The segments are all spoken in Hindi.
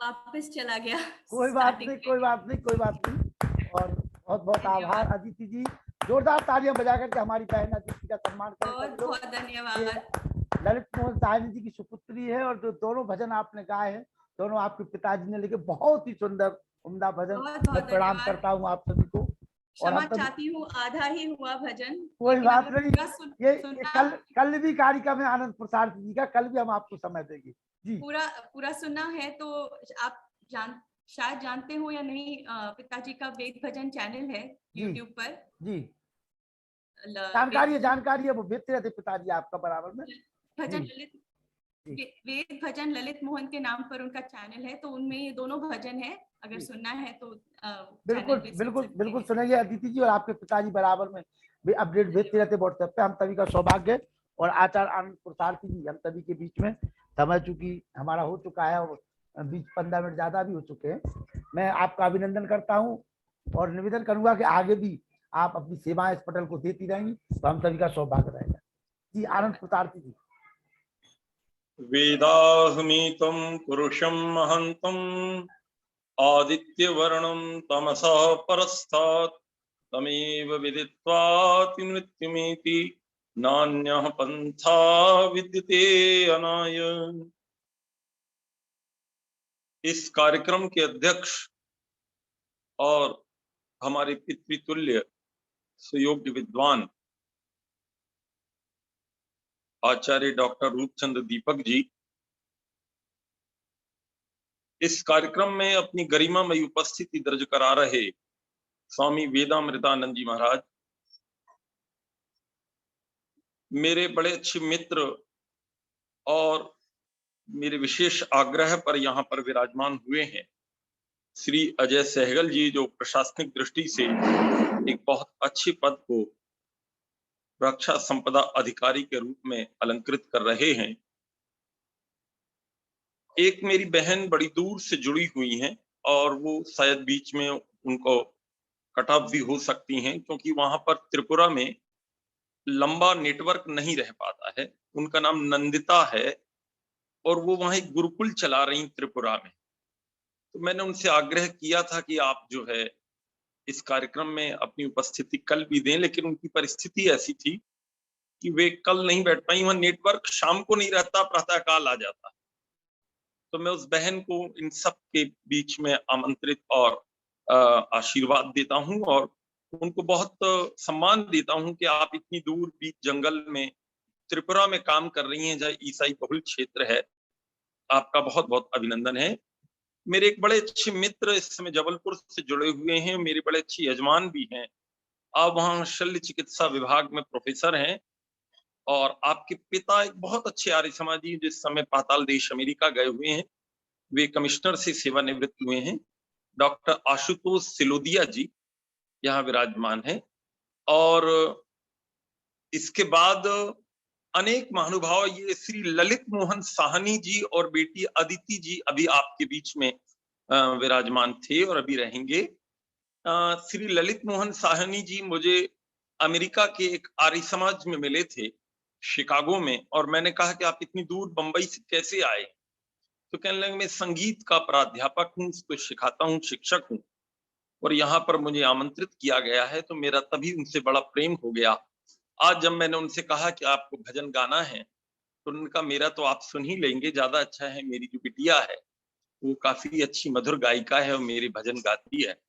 वापस चला गया कोई बात नहीं, स्टार्टिंग कोई बात नहीं, कोई बात नहीं। और बहुत बहुत आभार अदिति जी। जोरदार तालियां बजा करके हमारी बहन अदिति का सम्मान करें बहुत सभी लोग। बहुत धन्यवाद। ललित मोहन साहनी जी की सुपुत्री है और जो दोनों भजन आपने गाए हैं दोनों आपके पिताजी ने लिखे, बहुत ही सुंदर उम्दा भजन। बहुत मैं बहुत प्रणाम धन्यवाद। करता हूँ आप सभी को। और क्षमा हम सभी, चाहती हूँ, आधा ही हुआ भजन, कोई लेकिन बात अगर नहीं। पूरा ये सुनना, कल भी कार्यक्रम है आनंद प्रसाद जी का, कल भी हम आपको समय देंगे जी। पूरा पूरा सुनना है तो आप शायद जानते हो या नहीं, पिताजी का वेद भजन चैनल है जी यूट्यूब पर। जी, वेद जानकारी है, वो भेजते रहते पिताजी आपका बराबर में जी भजन ललित जी। वेद भजन ललित मोहन के नाम पर उनका चैनल है, तो उनमें ये दोनों भजन है। अगर जी सुनना है तो चैनल बिल्कुल पे सुन बिल्कुल सकते बिल्कुल हैं। सुनेंगे अदिति जी। और आपके पिताजी बराबर में भी अपडेट भेजते रहते व्हाट्सएप पे, हम सभी का सौभाग्य है। और आचार्य आनंद प्रसाद जी हम सभी के बीच में समय चूंकि हमारा हो चुका है और 20-15 मिनट ज्यादा भी हो चुके हैं, मैं आपका अभिनंदन करता हूँ और निवेदन करूंगा कि आगे भी आप अपनी सेवाएं इस पटल को देती रहेंगी तो हम सभी का सौभाग्य रहेगा जी। आनंद प्रसाद जी। वेदाहमीतं पुरुषं महन्तं आदित्यवर्णं तमसः परस्तात् तमेव विदित्वाति मृत्युमेति नान्यः पन्था विद्यते अनाय। इस कार्यक्रम के अध्यक्ष और हमारे पितृतुल्य सुयोग्य विद्वान आचार्य डॉक्टर रूपचंद दीपक जी इस कार्यक्रम में अपनी गरिमामयी उपस्थिति दर्ज करा रहे स्वामी वेदामृतानंद जी महाराज, मेरे बड़े अच्छे मित्र और मेरे विशेष आग्रह पर यहाँ पर विराजमान हुए हैं श्री अजय सहगल जी, जो प्रशासनिक दृष्टि से एक बहुत अच्छे पद को रक्षा संपदा अधिकारी के रूप में अलंकृत कर रहे हैं। एक मेरी बहन बड़ी दूर से जुड़ी हुई हैं और वो शायद बीच में उनको कट ऑफ भी हो सकती हैं, क्योंकि वहां पर त्रिपुरा में लंबा नेटवर्क नहीं रह पाता है। उनका नाम नंदिता है और वो वहां एक गुरुकुल चला रही त्रिपुरा में। तो मैंने उनसे आग्रह किया था कि आप जो है इस कार्यक्रम में अपनी उपस्थिति कल भी दें, लेकिन उनकी परिस्थिति ऐसी थी कि वे कल नहीं बैठ पाई। वहां नेटवर्क शाम को नहीं रहता, प्रातःकाल आ जाता। तो मैं उस बहन को इन सब के बीच में आमंत्रित और आशीर्वाद देता हूं और उनको बहुत सम्मान देता हूं कि आप इतनी दूर बीच जंगल में त्रिपुरा में काम कर रही हैं, जहाँ ईसाई बहुल क्षेत्र है। आपका बहुत बहुत अभिनंदन है। मेरे एक बड़े अच्छे मित्र इस समय जबलपुर से जुड़े हुए हैं, मेरे बड़े अच्छे यजमान भी हैं। आप वहाँ शल्य चिकित्सा विभाग में प्रोफेसर हैं और आपके पिता एक बहुत अच्छे आर्य समाजी जिस समय पाताल देश अमेरिका गए हुए हैं, वे कमिश्नर से सेवानिवृत्त हुए हैं, डॉक्टर आशुतोष सिलोदिया जी यहाँ विराजमान हैं। और इसके बाद अनेक महानुभाव, ये श्री ललित मोहन साहनी जी और बेटी अदिति जी अभी आपके बीच में विराजमान थे और अभी रहेंगे। श्री ललित मोहन साहनी जी मुझे अमेरिका के एक आर्य समाज में मिले थे शिकागो में, और मैंने कहा कि आप इतनी दूर बंबई से कैसे आए? तो कहने लगे मैं संगीत का प्राध्यापक हूँ, उसको सिखाता हूँ, शिक्षक हूँ, और यहाँ पर मुझे आमंत्रित किया गया है, तो मेरा तभी उनसे बड़ा प्रेम हो गया। आज जब मैंने उनसे कहा कि आपको भजन गाना है, तो उन्होंने कहा मेरा तो आप सुन ही लेंगे, ज्यादा अच्छा है मेरी जो बिटिया है वो काफी अच्छी मधुर गायिका है और मेरे भजन गाती है।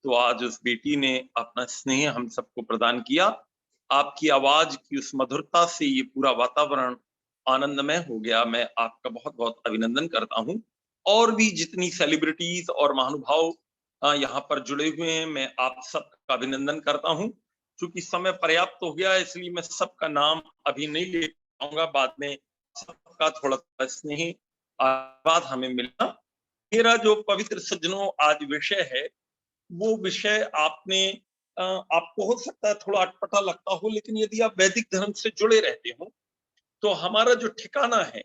तो आज उस बेटी ने अपना स्नेह हम सबको प्रदान किया। आपकी आवाज की उस मधुरता से ये पूरा वातावरण आनंदमय हो गया। मैं आपका बहुत बहुत अभिनंदन करता हूँ। और भी जितनी सेलिब्रिटीज और महानुभाव यहाँ पर जुड़े हुए हैं, मैं आप सबका अभिनंदन करता हूँ। चूंकि समय पर्याप्त हो गया है, इसलिए मैं सबका नाम अभी नहीं ले पाऊंगा, बाद में सबका थोड़ा स्नेह आशीर्वाद हमें मिला। मेरा जो पवित्र सज्जनों आज विषय है, वो विषय आपने आपको हो सकता है थोड़ा अटपटा लगता हो, लेकिन यदि आप वैदिक धर्म से जुड़े रहते हो तो हमारा जो ठिकाना है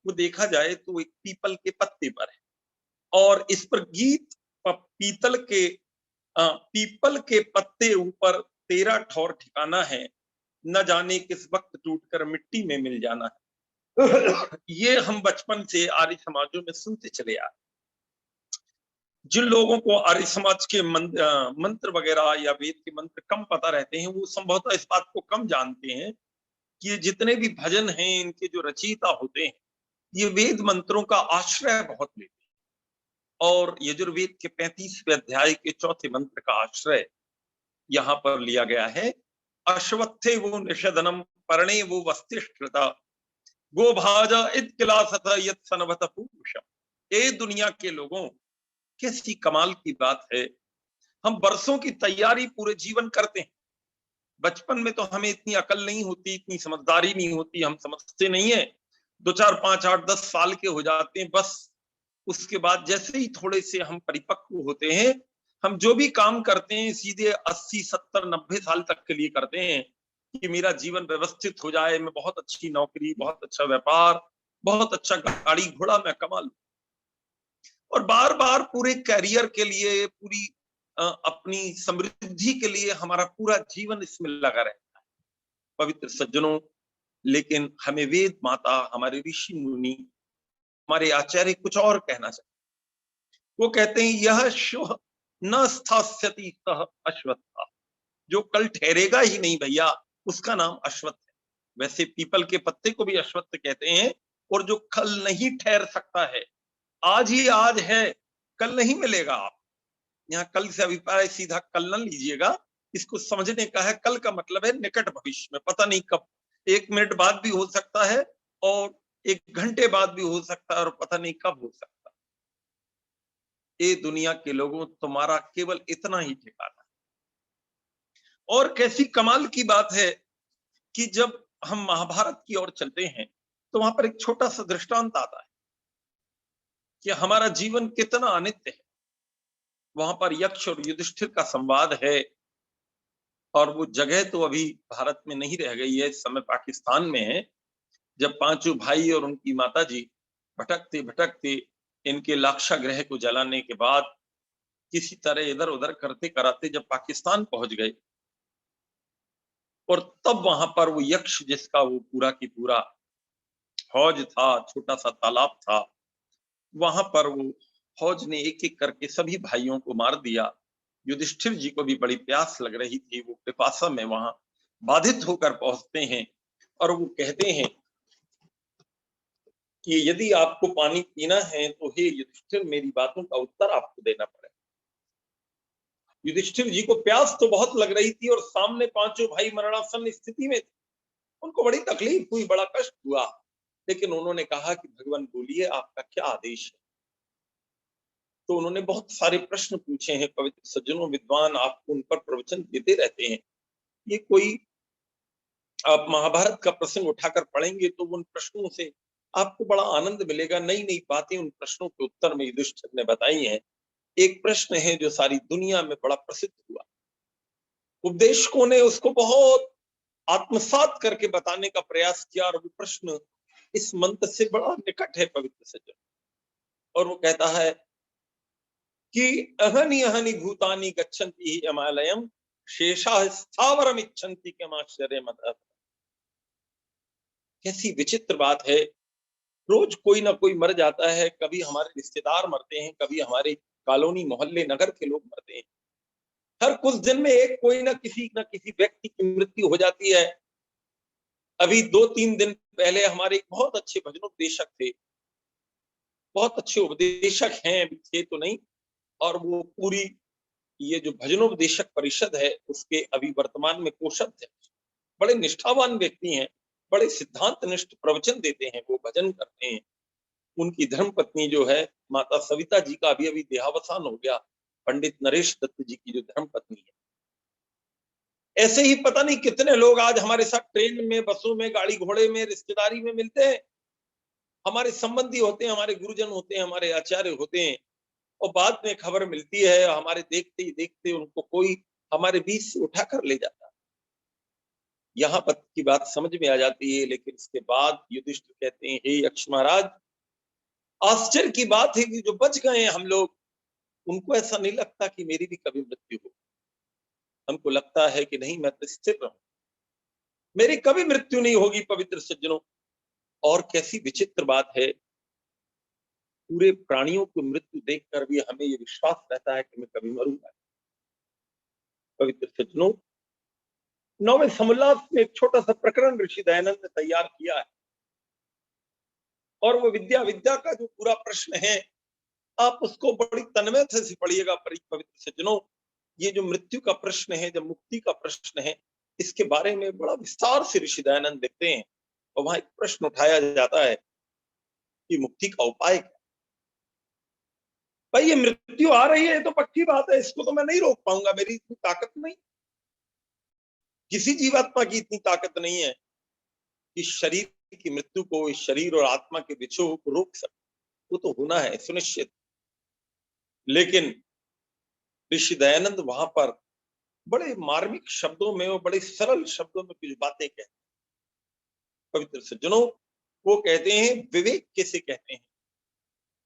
वो देखा जाए तो एक पीपल के पत्ते पर है। और इस पर गीत पीपल के पत्ते ऊपर तेरा ठौर ठिकाना है, न जाने किस वक्त टूटकर मिट्टी में मिल जाना है। ये हम बचपन से आर्य समाजों में सुनते चले आए। जिन लोगों को आर्य समाज के मंत्र वगैरह या वेद के मंत्र कम पता रहते हैं, वो संभवतः इस बात को कम जानते हैं कि ये जितने भी भजन हैं, इनके जो रचयिता होते हैं, ये वेद मंत्रों का आश्रय बहुत लेते हैं। और यजुर्वेद के 35वें अध्याय के 4थे मंत्र का आश्रय यहाँ पर लिया गया है। अश्वत्थे वो निषदनम पर्णे वो वस्तिष्ठता गोभाजा इत्किलासत यत् सनवत पूषम। ए दुनिया के लोगों, कैसी कमाल की बात है, हम बरसों की तैयारी पूरे जीवन करते हैं। बचपन में तो हमें इतनी अकल नहीं होती, इतनी समझदारी नहीं होती, हम समझते नहीं है। 2, 4, 5, 8, 10 साल के हो जाते हैं बस। उसके बाद जैसे ही थोड़े से हम परिपक्व होते हैं, हम जो भी काम करते हैं सीधे 80, 70, 90 साल तक के लिए करते हैं कि मेरा जीवन व्यवस्थित हो जाए, मैं बहुत अच्छी नौकरी, बहुत अच्छा व्यापार, बहुत अच्छा गाड़ी घोड़ा मैं कमा लूं। और बार बार पूरे कैरियर के लिए, पूरी अपनी समृद्धि के लिए हमारा पूरा जीवन इसमें लगा रहता है। पवित्र सज्जनों, लेकिन हमें वेद माता, हमारे ऋषि मुनि, हमारे आचार्य कुछ और कहना चाहते। वो कहते हैं यह शुभ न स्थास्यति सह अश्वत्था। जो कल ठहरेगा ही नहीं भैया, उसका नाम अश्वत्थ है। वैसे पीपल के पत्ते को भी अश्वत्थ कहते हैं। और जो कल नहीं ठहर सकता है, आज ही आज है, कल नहीं मिलेगा। आप यहाँ कल से अभिप्राय सीधा कल न लीजिएगा, इसको समझने का है। कल का मतलब है निकट भविष्य में, पता नहीं कब, 1 मिनट बाद भी हो सकता है और 1 घंटे बाद भी हो सकता है और पता नहीं कब हो सकता है। ये दुनिया के लोगों, तुम्हारा केवल इतना ही ठिकाना है। और कैसी कमाल की बात है कि जब हम महाभारत की ओर चलते हैं तो वहां पर एक छोटा सा दृष्टांत आता है कि हमारा जीवन कितना अनित्य है। वहां पर यक्ष और युधिष्ठिर का संवाद है। और वो जगह तो अभी भारत में नहीं रह गई है, इस समय पाकिस्तान में है। जब 5 भाई और उनकी माता जी भटकते भटकते इनके लाक्षागृह को जलाने के बाद किसी तरह इधर उधर करते कराते जब पाकिस्तान पहुंच गए, और तब वहां पर वो यक्ष, जिसका वो पूरा की पूरा हौज था, छोटा सा तालाब था, वहां पर वो फौज ने एक एक करके सभी भाइयों को मार दिया। युधिष्ठिर जी को भी बड़ी प्यास लग रही थी, वो पिपासा में वहां बाधित होकर पहुंचते हैं और वो कहते हैं कि यदि आपको पानी पीना है तो हे युधिष्ठिर, मेरी बातों का उत्तर आपको देना पड़ेगा। युधिष्ठिर जी को प्यास तो बहुत लग रही थी और सामने 5 भाई मरणासन स्थिति में थे। उनको बड़ी तकलीफ हुई, बड़ा कष्ट हुआ, लेकिन उन्होंने कहा कि भगवान बोलिए, आपका क्या आदेश है। तो उन्होंने बहुत सारे प्रश्न पूछे हैं। पवित्र सज्जनों, विद्वान आपको उन पर प्रवचन देते रहते हैं। ये कोई आप महाभारत का प्रसंग उठाकर पढ़ेंगे तो उन प्रश्नों से आपको बड़ा आनंद मिलेगा। नई नई बातें उन प्रश्नों के उत्तर में युधिष्ठिर ने बताई हैं। एक प्रश्न है जो सारी दुनिया में बड़ा प्रसिद्ध हुआ, उपदेशकों ने उसको बहुत आत्मसात करके बताने का प्रयास किया, और वो प्रश्न इस मंत्र से बड़ा निकट है पवित्र सज्जन। और वो कहता है कि अहनि अहनि भूतानि गच्छन्ति हि हिमालयम शेषा स्थावरम इच्छन्ति किमाश्चर्य मत। कैसी विचित्र बात है, रोज कोई ना कोई मर जाता है। कभी हमारे रिश्तेदार मरते हैं, कभी हमारे कॉलोनी मोहल्ले नगर के लोग मरते हैं। हर कुछ दिन में एक कोई ना किसी व्यक्ति की मृत्यु हो जाती है। अभी 2-3 दिन पहले हमारे एक बहुत अच्छे भजनोपदेशक थे, बहुत अच्छे उपदेशक हैं, अभी थे तो नहीं, और वो पूरी ये जो भजनोपदेशक परिषद है उसके अभी वर्तमान में कोषाध्यक्ष, बड़े निष्ठावान व्यक्ति हैं, बड़े सिद्धांत निष्ठ प्रवचन देते हैं, वो भजन करते हैं। उनकी धर्मपत्नी जो है माता सविता जी का अभी अभी देहावसान हो गया, पंडित नरेश दत्त जी की जो धर्मपत्नी है। ऐसे ही पता नहीं कितने लोग आज हमारे साथ ट्रेन में, बसों में, गाड़ी घोड़े में, रिश्तेदारी में मिलते हैं। हमारे संबंधी होते हैं, हमारे गुरुजन होते हैं, हमारे आचार्य होते हैं, और बाद में खबर मिलती है, हमारे देखते ही देखते उनको कोई हमारे बीच से उठा कर ले जाता है। यहाँ पर की बात समझ में आ जाती है। लेकिन इसके बाद युधिष्ठिर कहते हैं, हे यक्ष महाराज, आश्चर्य की बात है कि जो बच गए हैं हम लोग, उनको ऐसा नहीं लगता कि मेरी भी कभी मृत्यु हो। हमको लगता है कि नहीं, मैं तो स्थिर रहूं, मेरी कभी मृत्यु नहीं होगी। पवित्र सज्जनों, और कैसी विचित्र बात है पूरे प्राणियों की मृत्यु देखकर भी हमें ये विश्वास रहता है कि मैं कभी मरूंगा। पवित्र सज्जनों, नौवें समोल्लास में एक छोटा सा प्रकरण ऋषि दयानंद ने तैयार किया है, और वो विद्या विद्या का जो पूरा प्रश्न है, आप उसको बड़ी तन्मयता से पढ़िएगा पवित्र सज्जनों। ये जो मृत्यु का प्रश्न है, जब मुक्ति का प्रश्न है, इसके बारे में बड़ा विस्तार से ऋषि दयानंद लिखते हैं, और वहां एक प्रश्न उठाया जाता है कि मुक्ति का उपाय क्या। भाई, ये मृत्यु आ रही है तो पक्की बात है, इसको तो मैं नहीं रोक पाऊंगा, मेरी इतनी ताकत नहीं, किसी जीवात्मा की इतनी ताकत नहीं है कि शरीर की मृत्यु को, इस शरीर और आत्मा के विछोह को रोक सके। वो तो होना है सुनिश्चित। लेकिन ऋषि दयानंद वहां पर बड़े मार्मिक शब्दों में और बड़े सरल शब्दों में कुछ बातें कहते हैं। पवित्र सज्जनों, वो कहते हैं विवेक किसे कहते हैं।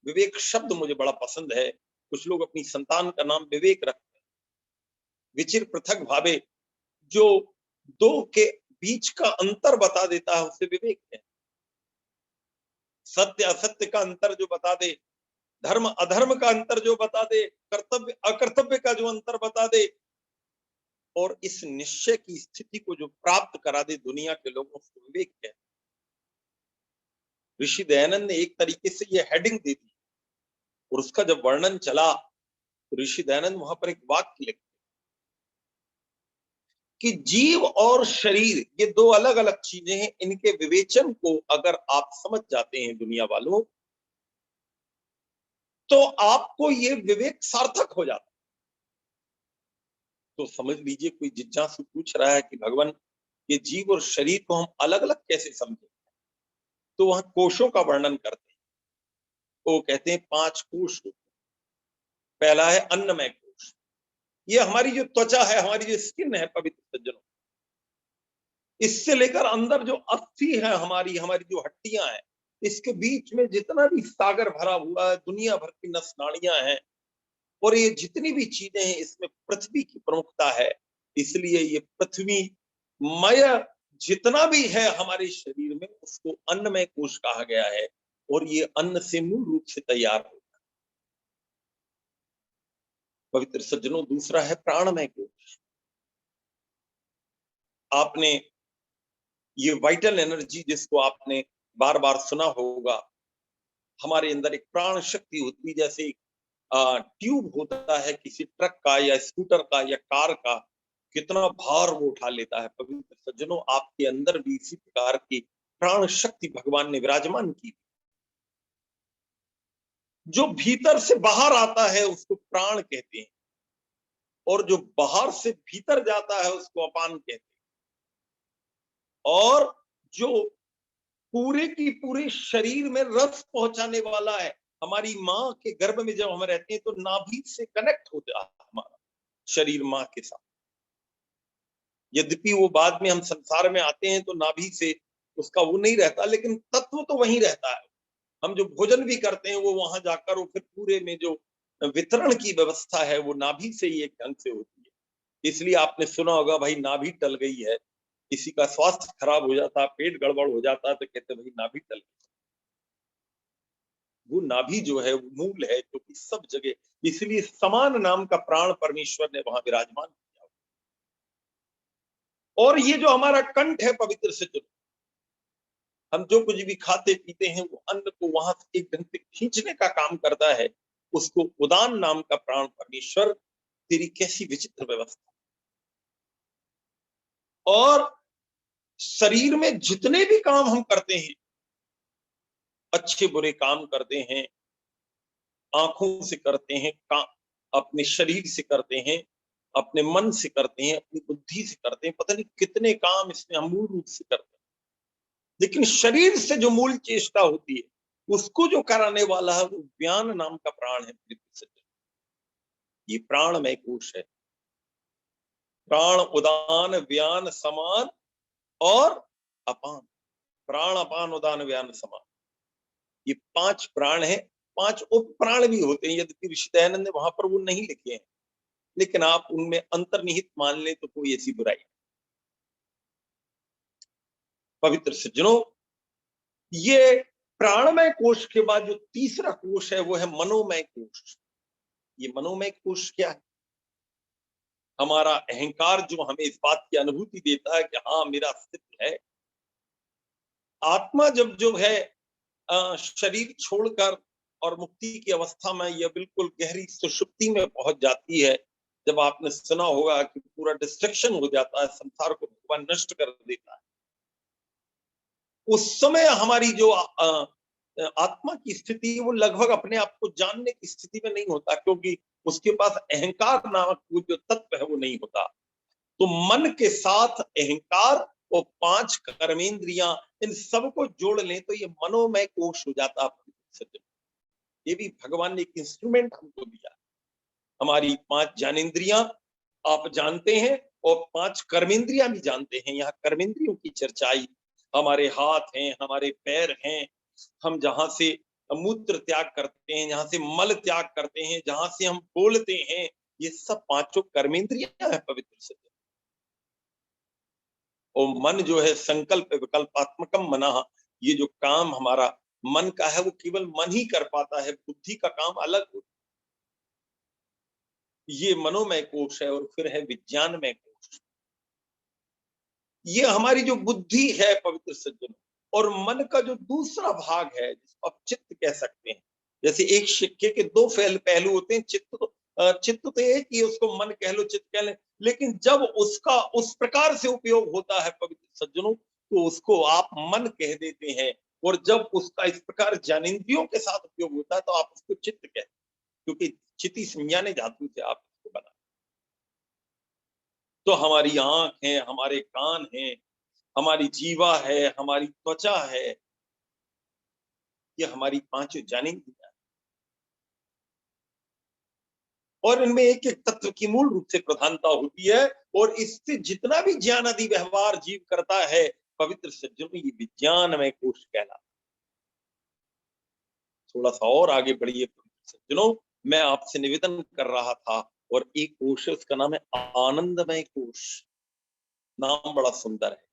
विवेक शब्द मुझे बड़ा पसंद है। कुछ लोग अपनी संतान का नाम विवेक रखते हैं। विचिर पृथक भावे, जो दो के बीच का अंतर बता देता है उसे विवेक है। सत्य असत्य का अंतर जो बता दे, धर्म अधर्म का अंतर जो बता दे, कर्तव्य अकर्तव्य का जो अंतर बता दे, और इस निश्चय की स्थिति को जो प्राप्त करा दे दुनिया के लोगों को, विवेक है। ऋषि दयानंद ने एक तरीके से ये हेडिंग दे दी, और उसका जब वर्णन चला तो ऋषि दयानंद वहां पर एक वाक्य लिखते कि जीव और शरीर ये दो अलग अलग चीजें हैं। इनके विवेचन को अगर आप समझ जाते हैं दुनिया वालों, तो आपको ये विवेक सार्थक हो जाता है। तो समझ लीजिए, कोई जिज्ञासु पूछ रहा है कि भगवान, ये जीव और शरीर को हम अलग अलग कैसे समझें, तो वहां कोशों का वर्णन करते हैं। वो कहते हैं 5 कोश। पहला है अन्नमय कोश, ये हमारी जो त्वचा है, हमारी जो स्किन है पवित्र सज्जनों, इससे लेकर अंदर जो अस्थि है, हमारी जो हड्डियां हैं, इसके बीच में जितना भी सागर भरा हुआ है, दुनिया भर की नस नाड़ियां हैं, और ये जितनी भी चीजें हैं, इसमें पृथ्वी की प्रमुखता है। इसलिए ये पृथ्वी मय जितना भी है हमारे शरीर में, उसको अन्नमय कोश कहा गया है, और ये अन्न से मूल रूप से तैयार होता है। पवित्र सज्जनों, दूसरा है प्राणमय कोश। आपने ये वाइटल एनर्जी, जिसको आपने बार बार सुना होगा, हमारे अंदर एक प्राण शक्ति होती है। जैसे ट्यूब होता है किसी ट्रक का या स्कूटर का या कार का, कितना भार वो उठा लेता है। पवित्र सज्जनों, आपके अंदर भी इसी प्रकार की प्राण शक्ति भगवान ने विराजमान की। जो भीतर से बाहर आता है उसको प्राण कहते हैं, और जो बाहर से भीतर जाता है उसको अपान कहते हैं। और जो पूरे की पूरे शरीर में रस पहुंचाने वाला है, हमारी माँ के गर्भ में जब हम रहते हैं तो नाभि से कनेक्ट होता है हमारा शरीर माँ के साथ। यद्यपि वो बाद में हम संसार में आते हैं तो नाभि से उसका वो नहीं रहता, लेकिन तत्व तो वहीं रहता है। हम जो भोजन भी करते हैं वो वहां जाकर, वो फिर पूरे में जो वितरण की व्यवस्था है वो नाभि से ही एक ढंग से होती है। इसलिए आपने सुना होगा, भाई नाभि टल गई है, किसी का स्वास्थ्य खराब हो जाता, पेट गड़बड़ हो जाता, तो कहते भाई नाभि टल गई। वो नाभि जो है वो मूल है, जो कि सब जगह, इसलिए समान नाम का प्राण परमेश्वर ने वहां विराजमान किया। और ये जो हमारा कंठ है पवित्र सज्जनों, हम जो कुछ भी खाते पीते हैं वो अन्न को वहां से एक ढंग से खींचने का काम करता है। उसको उदान नाम का प्राण परमेश्वर, तेरी कैसी विचित्र व्यवस्था। और शरीर में जितने भी काम हम करते हैं, अच्छे बुरे काम करते हैं, आंखों से करते हैं, अपने शरीर से करते हैं, अपने मन से करते हैं, अपनी बुद्धि से करते हैं, पता नहीं कितने काम इसमें हम मूल रूप से करते हैं। लेकिन शरीर से जो मूल चेष्टा होती है, उसको जो कराने वाला है, वो व्यान नाम का प्राण है। ये प्राणमय कोश है। प्राण, उदान, व्यान, समान और अपान। प्राण, अपान, उदान, व्यान, समान, ये 5 प्राण है। 5 उप प्राण भी होते हैं, यद्यपि ऋषि दयानंद ने वहां पर वो नहीं लिखे हैं, लेकिन आप उनमें अंतर्निहित मान ले तो कोई ऐसी बुराई नहीं। पवित्र सज्जनों, ये प्राणमय कोश के बाद जो तीसरा कोश है वो है मनोमय कोश। ये मनोमय कोश क्या है? हमारा अहंकार जो हमें इस बात की अनुभूति देता है कि हाँ मेरा अस्तित्व है। आत्मा जब जो है शरीर छोड़कर और मुक्ति की अवस्था में यह बिल्कुल गहरी सुषुप्ति में पहुंच जाती है। जब आपने सुना होगा कि पूरा डिस्ट्रक्शन हो जाता है, संसार को भगवान नष्ट कर देता है, उस समय हमारी जो आत्मा की स्थिति वो लगभग अपने आप को जानने की स्थिति में नहीं होता, क्योंकि उसके पास अहंकार नामक वो जो तत्व है वो नहीं होता। तो मन के साथ अहंकार और 5 कर्मेंद्रियां, इन सबको जोड़ लें तो ये मनोमय कोश हो जाता है। ये भी भगवान ने एक इंस्ट्रूमेंट हमको दिया। हमारी 5 ज्ञानेंद्रियां आप जानते हैं और 5 कर्मेंद्रियां भी जानते हैं। यहाँ कर्मेंद्रियों की चर्चाई, हमारे हाथ हैं, हमारे पैर हैं, हम जहां से मूत्र त्याग करते हैं, जहां से मल त्याग करते हैं, जहां से हम बोलते हैं, ये सब 5 कर्मेंद्रियां हैं पवित्र से। और मन जो है संकल्प विकल्पात्मकम मना, ये जो काम हमारा मन का है वो केवल मन ही कर पाता है, बुद्धि का काम अलग होता है। ये मनोमय कोश है। और फिर है विज्ञानमय कोश। ये हमारी जो बुद्धि है पवित्र सज्जनों, और मन का जो दूसरा भाग है जिसको आप चित्त कह सकते हैं। जैसे एक सिक्के के 2 पहलू होते हैं। चित्त तो एक ही है, उसको मन कह लो, चित्त कह ले, लेकिन जब उसका उस प्रकार से उपयोग होता है पवित्र सज्जनों तो उसको आप मन कह देते हैं। और जब उसका इस प्रकार ज्ञानेंद्रियों के साथ उपयोग होता है तो आप उसको चित्त कहते हैं, क्योंकि चिति संज्ञाने धातु से आप इसको बना। तो हमारी आंख है, हमारे कान हैं, हमारी जीवा है, हमारी त्वचा है, ये हमारी 5 ज्ञानेंद्रियां। और इनमें एक एक तत्व की मूल रूप से प्रधानता होती है। और इससे जितना भी ज्ञान आदि व्यवहार जीव करता है पवित्र सज्जनों, ये विज्ञानमय कोश कहलाता। थोड़ा सा और आगे बढ़िए पवित्र सज्जनों, मैं आपसे निवेदन कर रहा था। और एक कोश है, उसका नाम है आनंदमय कोश। नाम बड़ा सुंदर है।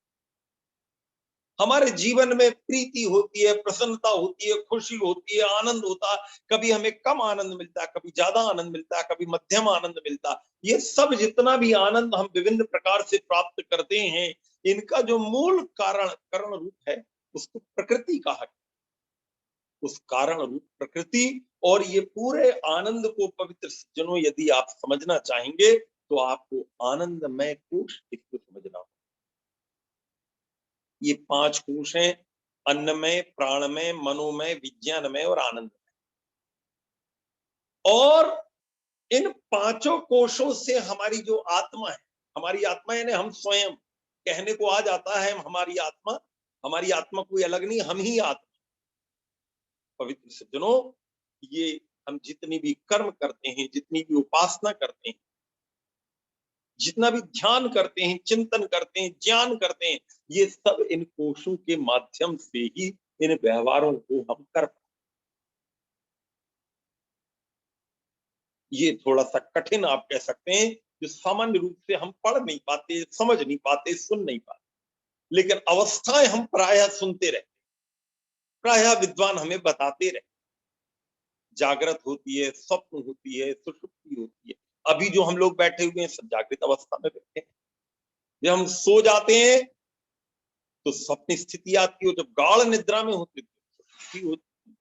हमारे जीवन में प्रीति होती है, प्रसन्नता होती है, खुशी होती है, आनंद होता है। कभी हमें कम आनंद मिलता है, कभी ज्यादा आनंद मिलता है, कभी मध्यम आनंद मिलता है। ये सब जितना भी आनंद हम विभिन्न प्रकार से प्राप्त करते हैं, इनका जो मूल कारण रूप है उसको प्रकृति कहा। उस कारण रूप प्रकृति। और ये पूरे आनंद को पवित्र सज्जनों यदि आप समझना चाहेंगे तो आपको आनंदमय कोश इसको समझना होगा। ये 5 कोश हैं, अन्नमय, प्राणमय, मनोमय, विज्ञानमय और आनंदमय। और इन 5 कोशों से हमारी जो आत्मा है, हमारी आत्मा यानी हम स्वयं, कहने को आ जाता है हमारी आत्मा कोई अलग नहीं, हम ही आत्मा। पवित्र सज्जनों, ये हम जितनी भी कर्म करते हैं, जितनी भी उपासना करते हैं, जितना भी ध्यान करते हैं, चिंतन करते हैं, ज्ञान करते हैं, ये सब इन कोशों के माध्यम से ही इन व्यवहारों को हम कर पाते। ये थोड़ा सा कठिन आप कह सकते हैं, जो सामान्य रूप से हम पढ़ नहीं पाते, समझ नहीं पाते, सुन नहीं पाते, लेकिन अवस्थाएं हम प्रायः सुनते रहते, प्रायः विद्वान हमें बताते रहते। जागृत होती है, स्वप्न होती है, सुषुप्ति होती है। अभी जो हम लोग बैठे हुए हैं सब जागृत अवस्था में बैठे हैं। जब हम सो जाते हैं तो स्वप्न स्थिति आती है, जब गाढ़ निद्रा में होते तो होती।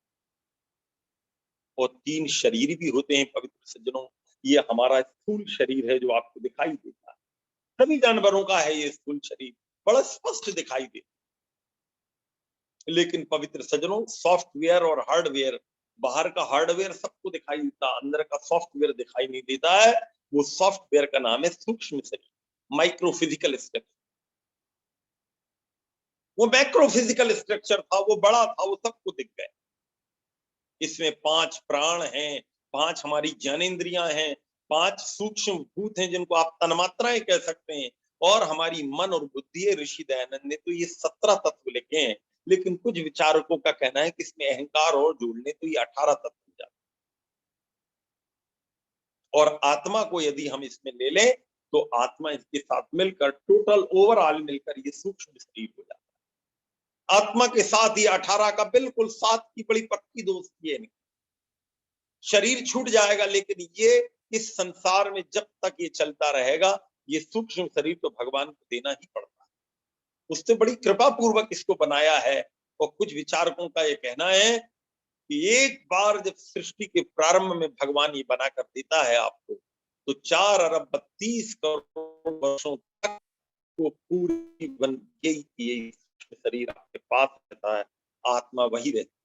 और 3 शरीर भी होते हैं पवित्र सज्जनों। ये हमारा स्थूल शरीर है जो आपको दिखाई देता है, सभी जानवरों का है ये स्थूल शरीर, बड़ा स्पष्ट दिखाई देता। लेकिन पवित्र सज्जनों, सॉफ्टवेयर और हार्डवेयर, बाहर का हार्डवेयर सबको दिखाई देता, अंदर का सॉफ्टवेयर दिखाई नहीं देता है। वो सॉफ्टवेयर का नाम है सूक्ष्म शरीर, माइक्रोफिजिकल स्ट्रक्चर। वो मैक्रोफिजिकल स्ट्रक्चर था, वो बड़ा था, वो सबको दिख गया। इसमें 5 प्राण हैं, 5 हमारी ज्ञानेंद्रियां हैं, 5 सूक्ष्म भूत हैं जिनको आप तन्मात्राएं कह सकते हैं, और हमारी मन और बुद्धि है। ऋषि दयानंद ने तो ये 17 तत्व लिखे हैं, लेकिन कुछ विचारकों का कहना है कि इसमें अहंकार और जोड़ने तो ये 18 तत्व हो जाते। और आत्मा को यदि हम इसमें ले लें तो आत्मा इसके साथ मिलकर, टोटल ओवरऑल मिलकर ये सूक्ष्म शरीर हो जाता है। आत्मा के साथ, ये 18 का बिल्कुल साथ की बड़ी पक्की दोस्ती है। शरीर छूट जाएगा, लेकिन ये इस संसार में जब तक ये चलता रहेगा, ये सूक्ष्म शरीर तो भगवान को देना ही पड़ता है। उससे बड़ी कृपा पूर्वक इसको बनाया है। और कुछ विचारकों का ये कहना है कि एक बार जब सृष्टि के प्रारंभ में भगवान ये बना कर देता है आपको, तो 4 अरब 32 करोड़ वर्षों तक वो पूरी बन यही शरीर आपके पास रहता है, आत्मा वही रहती है।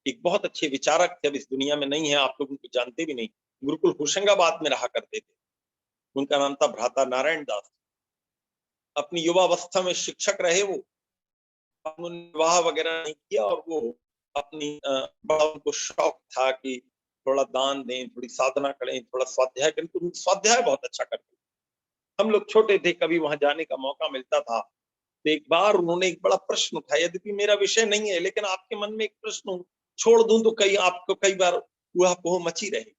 एक बहुत अच्छे विचारक थे, अब इस दुनिया में नहीं है, आप लोग उनको जानते भी नहीं, गुरुकुल होशंगाबाद में रहा करते थे। उनका नाम था भ्राता नारायण दास। अपनी युवावस्था में शिक्षक रहे वो, उन्होंने विवाह वगैरह नहीं किया, और वो अपनी बड़ा उनको शौक था कि थोड़ा दान दें, थोड़ी साधना करें, थोड़ा स्वाध्याय करें। तो स्वाध्याय बहुत अच्छा करते। हम लोग छोटे थे, कभी वहां जाने का मौका मिलता था, तो एक बार उन्होंने एक बड़ा प्रश्न उठाया, यद्यपि मेरा विषय नहीं है, लेकिन आपके मन में एक प्रश्न छोड़ दूं तो कई आपको कई बार वह पोह मची रहे।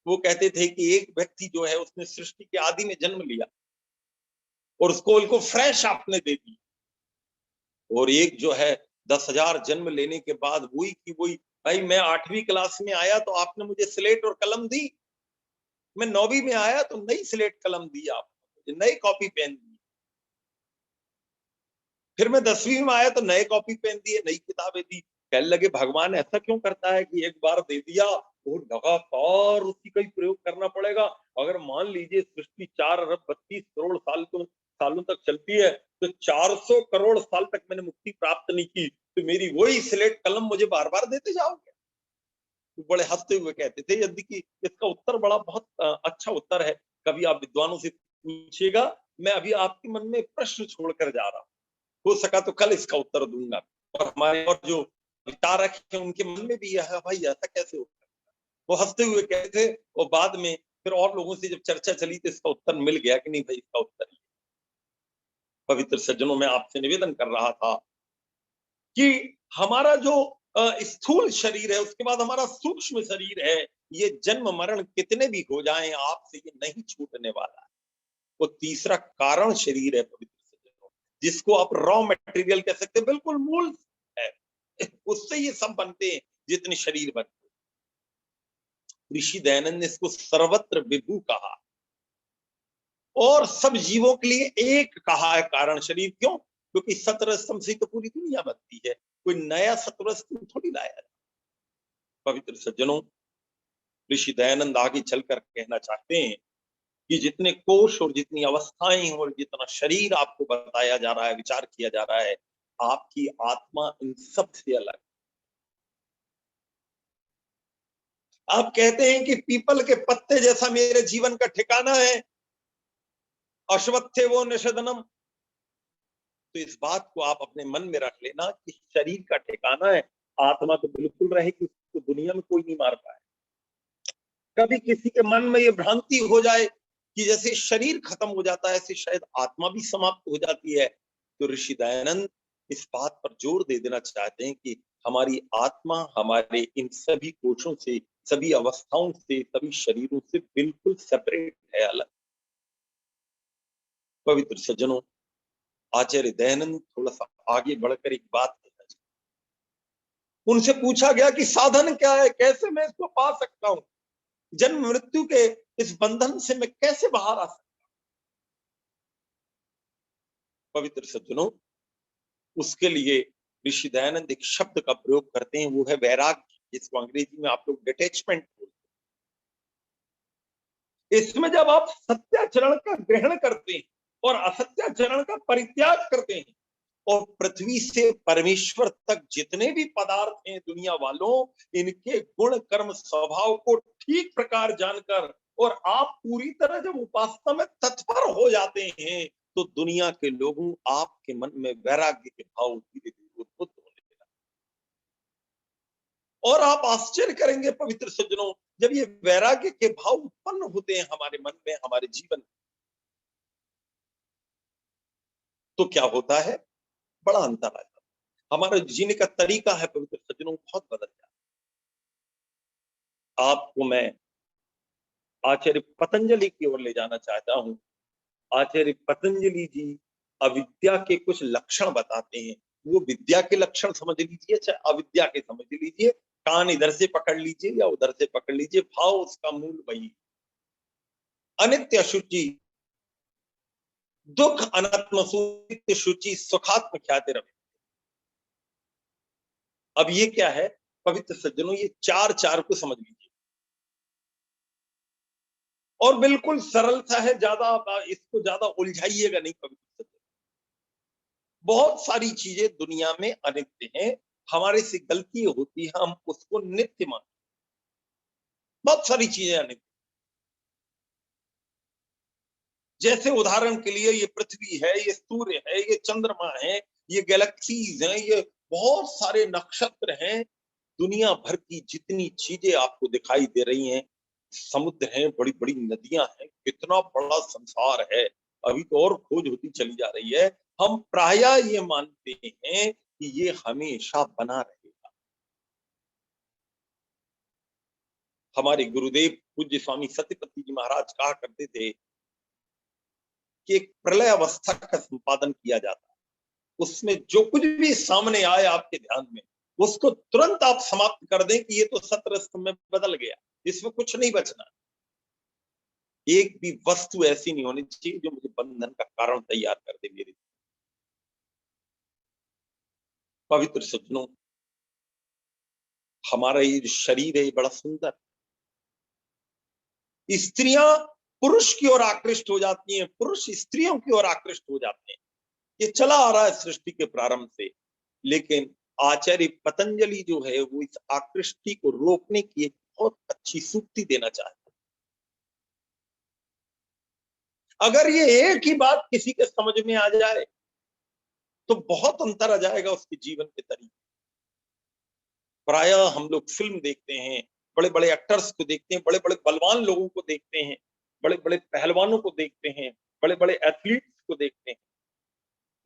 वो कहते थे कि एक व्यक्ति जो है उसने सृष्टि के आदि में जन्म लिया और उसको फ्रेश आपने दे दी, और एक जो है 10,000 जन्म लेने के बाद वही की वही। भाई मैं 8वीं क्लास में आया तो आपने मुझे स्लेट और कलम दी, मैं 9वीं में आया तो नई स्लेट कलम दी, आपने मुझे नई कॉपी पेन दी, फिर मैं 10वीं में आया तो नए कॉपी पेन दिए, नई किताबें दी। कहने लगे भगवान ऐसा क्यों करता है कि एक बार दे दिया और लगातार उसी का ही प्रयोग करना पड़ेगा। अगर मान लीजिए सृष्टि 4 अरब 32 करोड़ सालों तक चलती है, तो 400 करोड़ साल तक मैंने मुक्ति प्राप्त नहीं की, तो मेरी वही स्लेट कलम मुझे बार बार देते जाओगे। तो बड़े हंसते हुए कहते थे, यदि कि इसका उत्तर बड़ा बहुत अच्छा उत्तर है, कभी आप विद्वानों से पूछिएगा। मैं अभी आपके मन में प्रश्न छोड़कर जा रहा हूँ, हो सका तो कल इसका उत्तर दूंगा। और हमारे और जो विचारक हैं उनके मन में भी यह है, भाई ऐसा कैसे हो सकता है। वो हंसते हुए कहते थे, और बाद में फिर और लोगों से जब चर्चा चली तो इसका उत्तर मिल गया कि नहीं भाई इसका उत्तर ही। पवित्र सज्जनों, में आपसे निवेदन कर रहा था कि हमारा जो स्थूल शरीर है, उसके बाद हमारा सूक्ष्म शरीर है, ये जन्म मरण कितने भी हो जाएं आपसे ये नहीं छूटने वाला है। वो तीसरा कारण शरीर है पवित्र सज्जनों, जिसको आप रॉ मटेरियल कह सकते हैं, बिल्कुल मूल है, उससे ये सब बनते हैं जितने शरीर बनते हैं। ऋषि दयानंद ने इसको सर्वत्र विभू कहा, और सब जीवों के लिए एक कहा है कारण शरीर। क्यों? क्योंकि सतरस्तम से तो पूरी दुनिया बनती है, कोई नया सतरस्तम थोड़ी लाया। पवित्र सज्जनों, ऋषि दयानंद आगे चलकर कहना चाहते हैं कि जितने कोष और जितनी अवस्थाएं और जितना शरीर आपको बताया जा रहा है, विचार किया जा रहा है, आपकी आत्मा इन सब से अलग। आप कहते हैं कि पीपल के पत्ते जैसा मेरे जीवन का ठिकाना है, अश्वत्थे वो निषदनम। तो इस बात को आप अपने मन में रख लेना कि शरीर का ठिकाना है, आत्मा तो बिल्कुल रहेगी, उसको दुनिया में कोई नहीं मार पाए। कभी किसी के मन में ये भ्रांति हो जाए कि जैसे शरीर खत्म हो जाता है ऐसे शायद आत्मा भी समाप्त हो जाती है, तो ऋषि दयानंद इस बात पर जोर दे देना चाहते हैं कि हमारी आत्मा हमारे इन सभी कोशों से, सभी अवस्थाओं से, सभी शरीरों से बिल्कुल सेपरेट है, अलग। पवित्र सज्जनों, आचार्य दयानंद थोड़ा सा आगे बढ़कर एक बात कहना चाहते। उनसे पूछा गया कि साधन क्या है, कैसे मैं इसको पा सकता हूं, जन्म मृत्यु के इस बंधन से मैं कैसे बाहर आ सकता हूं। पवित्र सज्जनों, उसके लिए ऋषि दयानंद एक शब्द का प्रयोग करते हैं, वो है वैराग्य, जिसको अंग्रेजी में आप लोग डिटैचमेंट बोलते हैं। इसमें जब आप सत्याचरण का ग्रहण करते हैं और असत्याचरण का परित्याग करते हैं, और पृथ्वी से परमेश्वर तक जितने भी पदार्थ हैं दुनिया वालों, इनके गुण कर्म स्वभाव को ठीक प्रकार जानकर और आप पूरी तरह जब उपासना में तत्पर हो जाते हैं, तो दुनिया के लोगों आपके मन में वैराग्य के भाव धीरे धीरे उद्भुत होने लगे। और आप आश्चर्य करेंगे पवित्र सज्जनों, जब ये वैराग्य के भाव उत्पन्न होते हैं हमारे मन में, हमारे जीवन में, तो क्या होता है, बड़ा अंतर आ जाता है। हमारा जीने का तरीका है पवित्र सज्जनों बहुत बदल जाता है। आपको मैं आचार्य पतंजलि की ओर ले जाना चाहता हूं। आचार्य पतंजलि जी अविद्या के कुछ लक्षण बताते हैं, वो विद्या के लक्षण समझ लीजिए चाहे अविद्या के समझ लीजिए, कान इधर से पकड़ लीजिए या उधर से पकड़ लीजिए, भाव उसका मूल वही। अनित्य शुचि दुख अनात्म शुचि सुखात्म ख्याति रवि। अब ये क्या है पवित्र सज्जनों, ये चार को समझ लीजिए और बिल्कुल सरलता है, ज्यादा इसको ज्यादा उलझाइएगा नहीं। पवित्र सज्जनों, बहुत सारी चीजें दुनिया में अनित्य हैं, हमारे से गलती होती है, हम उसको नित्य मानते। बहुत सारी चीजें अनित्य, जैसे उदाहरण के लिए ये पृथ्वी है, ये सूर्य है, ये चंद्रमा है, ये गैलेक्सीज हैं, ये बहुत सारे नक्षत्र हैं, दुनिया भर की जितनी चीजें आपको दिखाई दे रही हैं, समुद्र हैं, बड़ी बड़ी नदियां हैं, कितना बड़ा संसार है, अभी तो और खोज होती चली जा रही है। हम प्रायः ये मानते हैं कि ये हमेशा बना रहेगा। हमारे गुरुदेव पूज्य स्वामी सत्यपति जी महाराज कहा करते थे कि एक प्रलय अवस्था का संपादन किया जाता है, उसमें जो कुछ भी सामने आए आपके ध्यान में, उसको तुरंत आप समाप्त कर दें कि ये तो सतरस्त में बदल गया, इसमें कुछ नहीं बचना। एक भी वस्तु ऐसी नहीं होनी चाहिए जो मुझे बंधन का कारण तैयार कर दे मेरे। पवित्र सज्जनों, हमारा ये जो शरीर है ये बड़ा सुंदर, स्त्रियां पुरुष की ओर आकृष्ट हो जाती हैं, पुरुष स्त्रियों की ओर आकृष्ट हो जाते हैं। ये चला आ रहा है सृष्टि के प्रारंभ से, लेकिन आचार्य पतंजलि जो है वो इस आकृष्टि को रोकने की एक बहुत अच्छी सूक्ति देना चाहते हैं। अगर ये एक ही बात किसी के समझ में आ जाए तो बहुत अंतर आ जाएगा उसके जीवन के तरीके। प्रायः हम लोग फिल्म देखते हैं, बड़े बड़े एक्टर्स को देखते हैं, बड़े बड़े बलवान लोगों को देखते हैं, बड़े बड़े पहलवानों को देखते हैं, बड़े बड़े एथलीट्स को देखते हैं,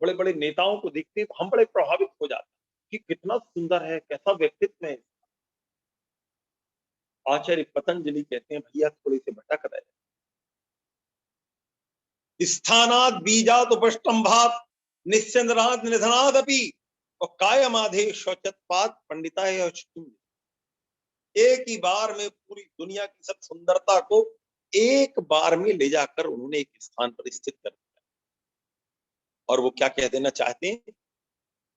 बड़े बड़े नेताओं को देखते हैं, तो हम बड़े प्रभावित हो जाते हैं कि कितना सुंदर है, कैसा व्यक्तित्व है। आचार्य पतंजलि कहते हैं भैया थोड़ी से भटक रहे, स्थानाद बीजात उपष्टंभात निश्चंद्राद निधनाद अपि और कायमाधे शौचत्पात पंडिता है। एक ही बार में पूरी दुनिया की सब सुंदरता को एक बार में ले जाकर उन्होंने एक स्थान पर स्थित कर दिया। और वो क्या कह देना चाहते हैं?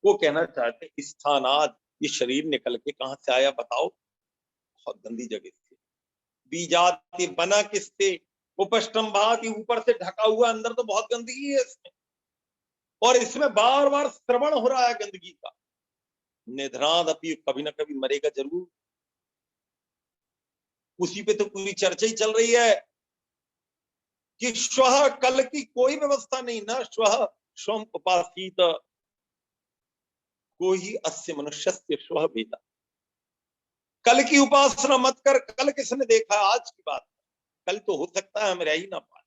वो कहना चाहते हैं स्थानाद, ये शरीर निकल के कहां से आया बताओ? बहुत गंदी जगह से। बीजात, ये बना किससे? उपष्टंभात, ये ऊपर से ढका हुआ, अंदर तो बहुत गंदगी है इसमें, और इसमें बार बार श्रवण हो रहा है गंदगी का। निधनाद अपी, कभी ना कभी मरेगा जरूर। उसी पे तो पूरी चर्चा ही चल रही है कि श्वः, कल की कोई व्यवस्था नहीं ना। श्वः स्वम उपासीत को ही अस्य मनुष्यस्य श्वः वेदा। कल की उपासना मत कर, कल किसने देखा? आज की बात, कल तो हो सकता है हम रह ही ना पाए।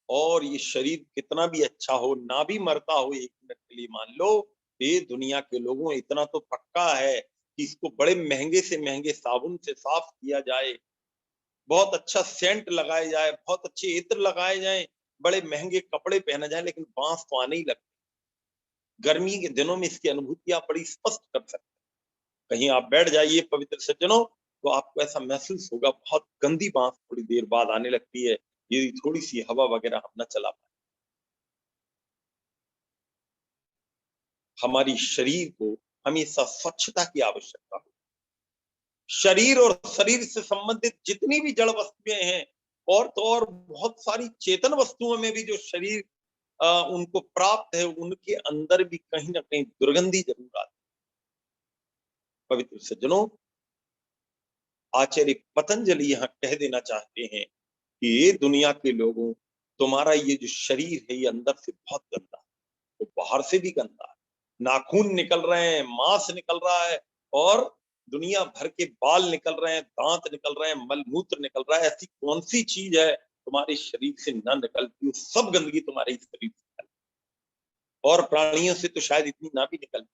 और ये शरीर कितना भी अच्छा हो, ना भी मरता हो एक मिनट के लिए, मान लो ये दुनिया के लोगों, इतना तो पक्का है कि इसको बड़े महंगे से महंगे साबुन से साफ किया जाए, बहुत अच्छा सेंट लगाया जाए, बहुत अच्छे इत्र लगाए जाए, बड़े महंगे कपड़े पहने जाए, लेकिन बांस तो आने ही लगती। गर्मी के दिनों में इसकी अनुभूति आप बड़ी स्पष्ट कर सकते हैं। कहीं आप बैठ जाइए पवित्र सज्जनों, तो आपको ऐसा महसूस होगा बहुत गंदी बांस थोड़ी देर बाद आने लगती है, यदि थोड़ी सी हवा वगैरह हम न चला पाए। हमारी शरीर को हमेशा स्वच्छता की आवश्यकता है। शरीर और शरीर से संबंधित जितनी भी जड़ वस्तुएं हैं, और तो और बहुत सारी चेतन वस्तुओं में भी जो शरीर उनको प्राप्त है, उनके अंदर भी कहीं ना कहीं दुर्गंधी जरूर आती है। पवित्र सज्जनों, आचार्य पतंजलि यहाँ कह देना चाहते हैं कि ये दुनिया के लोगों, तुम्हारा ये जो शरीर है ये अंदर से बहुत गंदा है, तो बाहर से भी गंदा है। नाखून निकल रहे हैं, मांस निकल रहा है, और दुनिया भर के बाल निकल रहे हैं, दांत निकल रहे हैं, मलमूत्र निकल रहा है। ऐसी कौन सी चीज है तुम्हारे शरीर से न निकलती? सब गंदगी तुम्हारे इस शरीर से निकलती, और प्राणियों से तो शायद इतनी ना भी निकलती।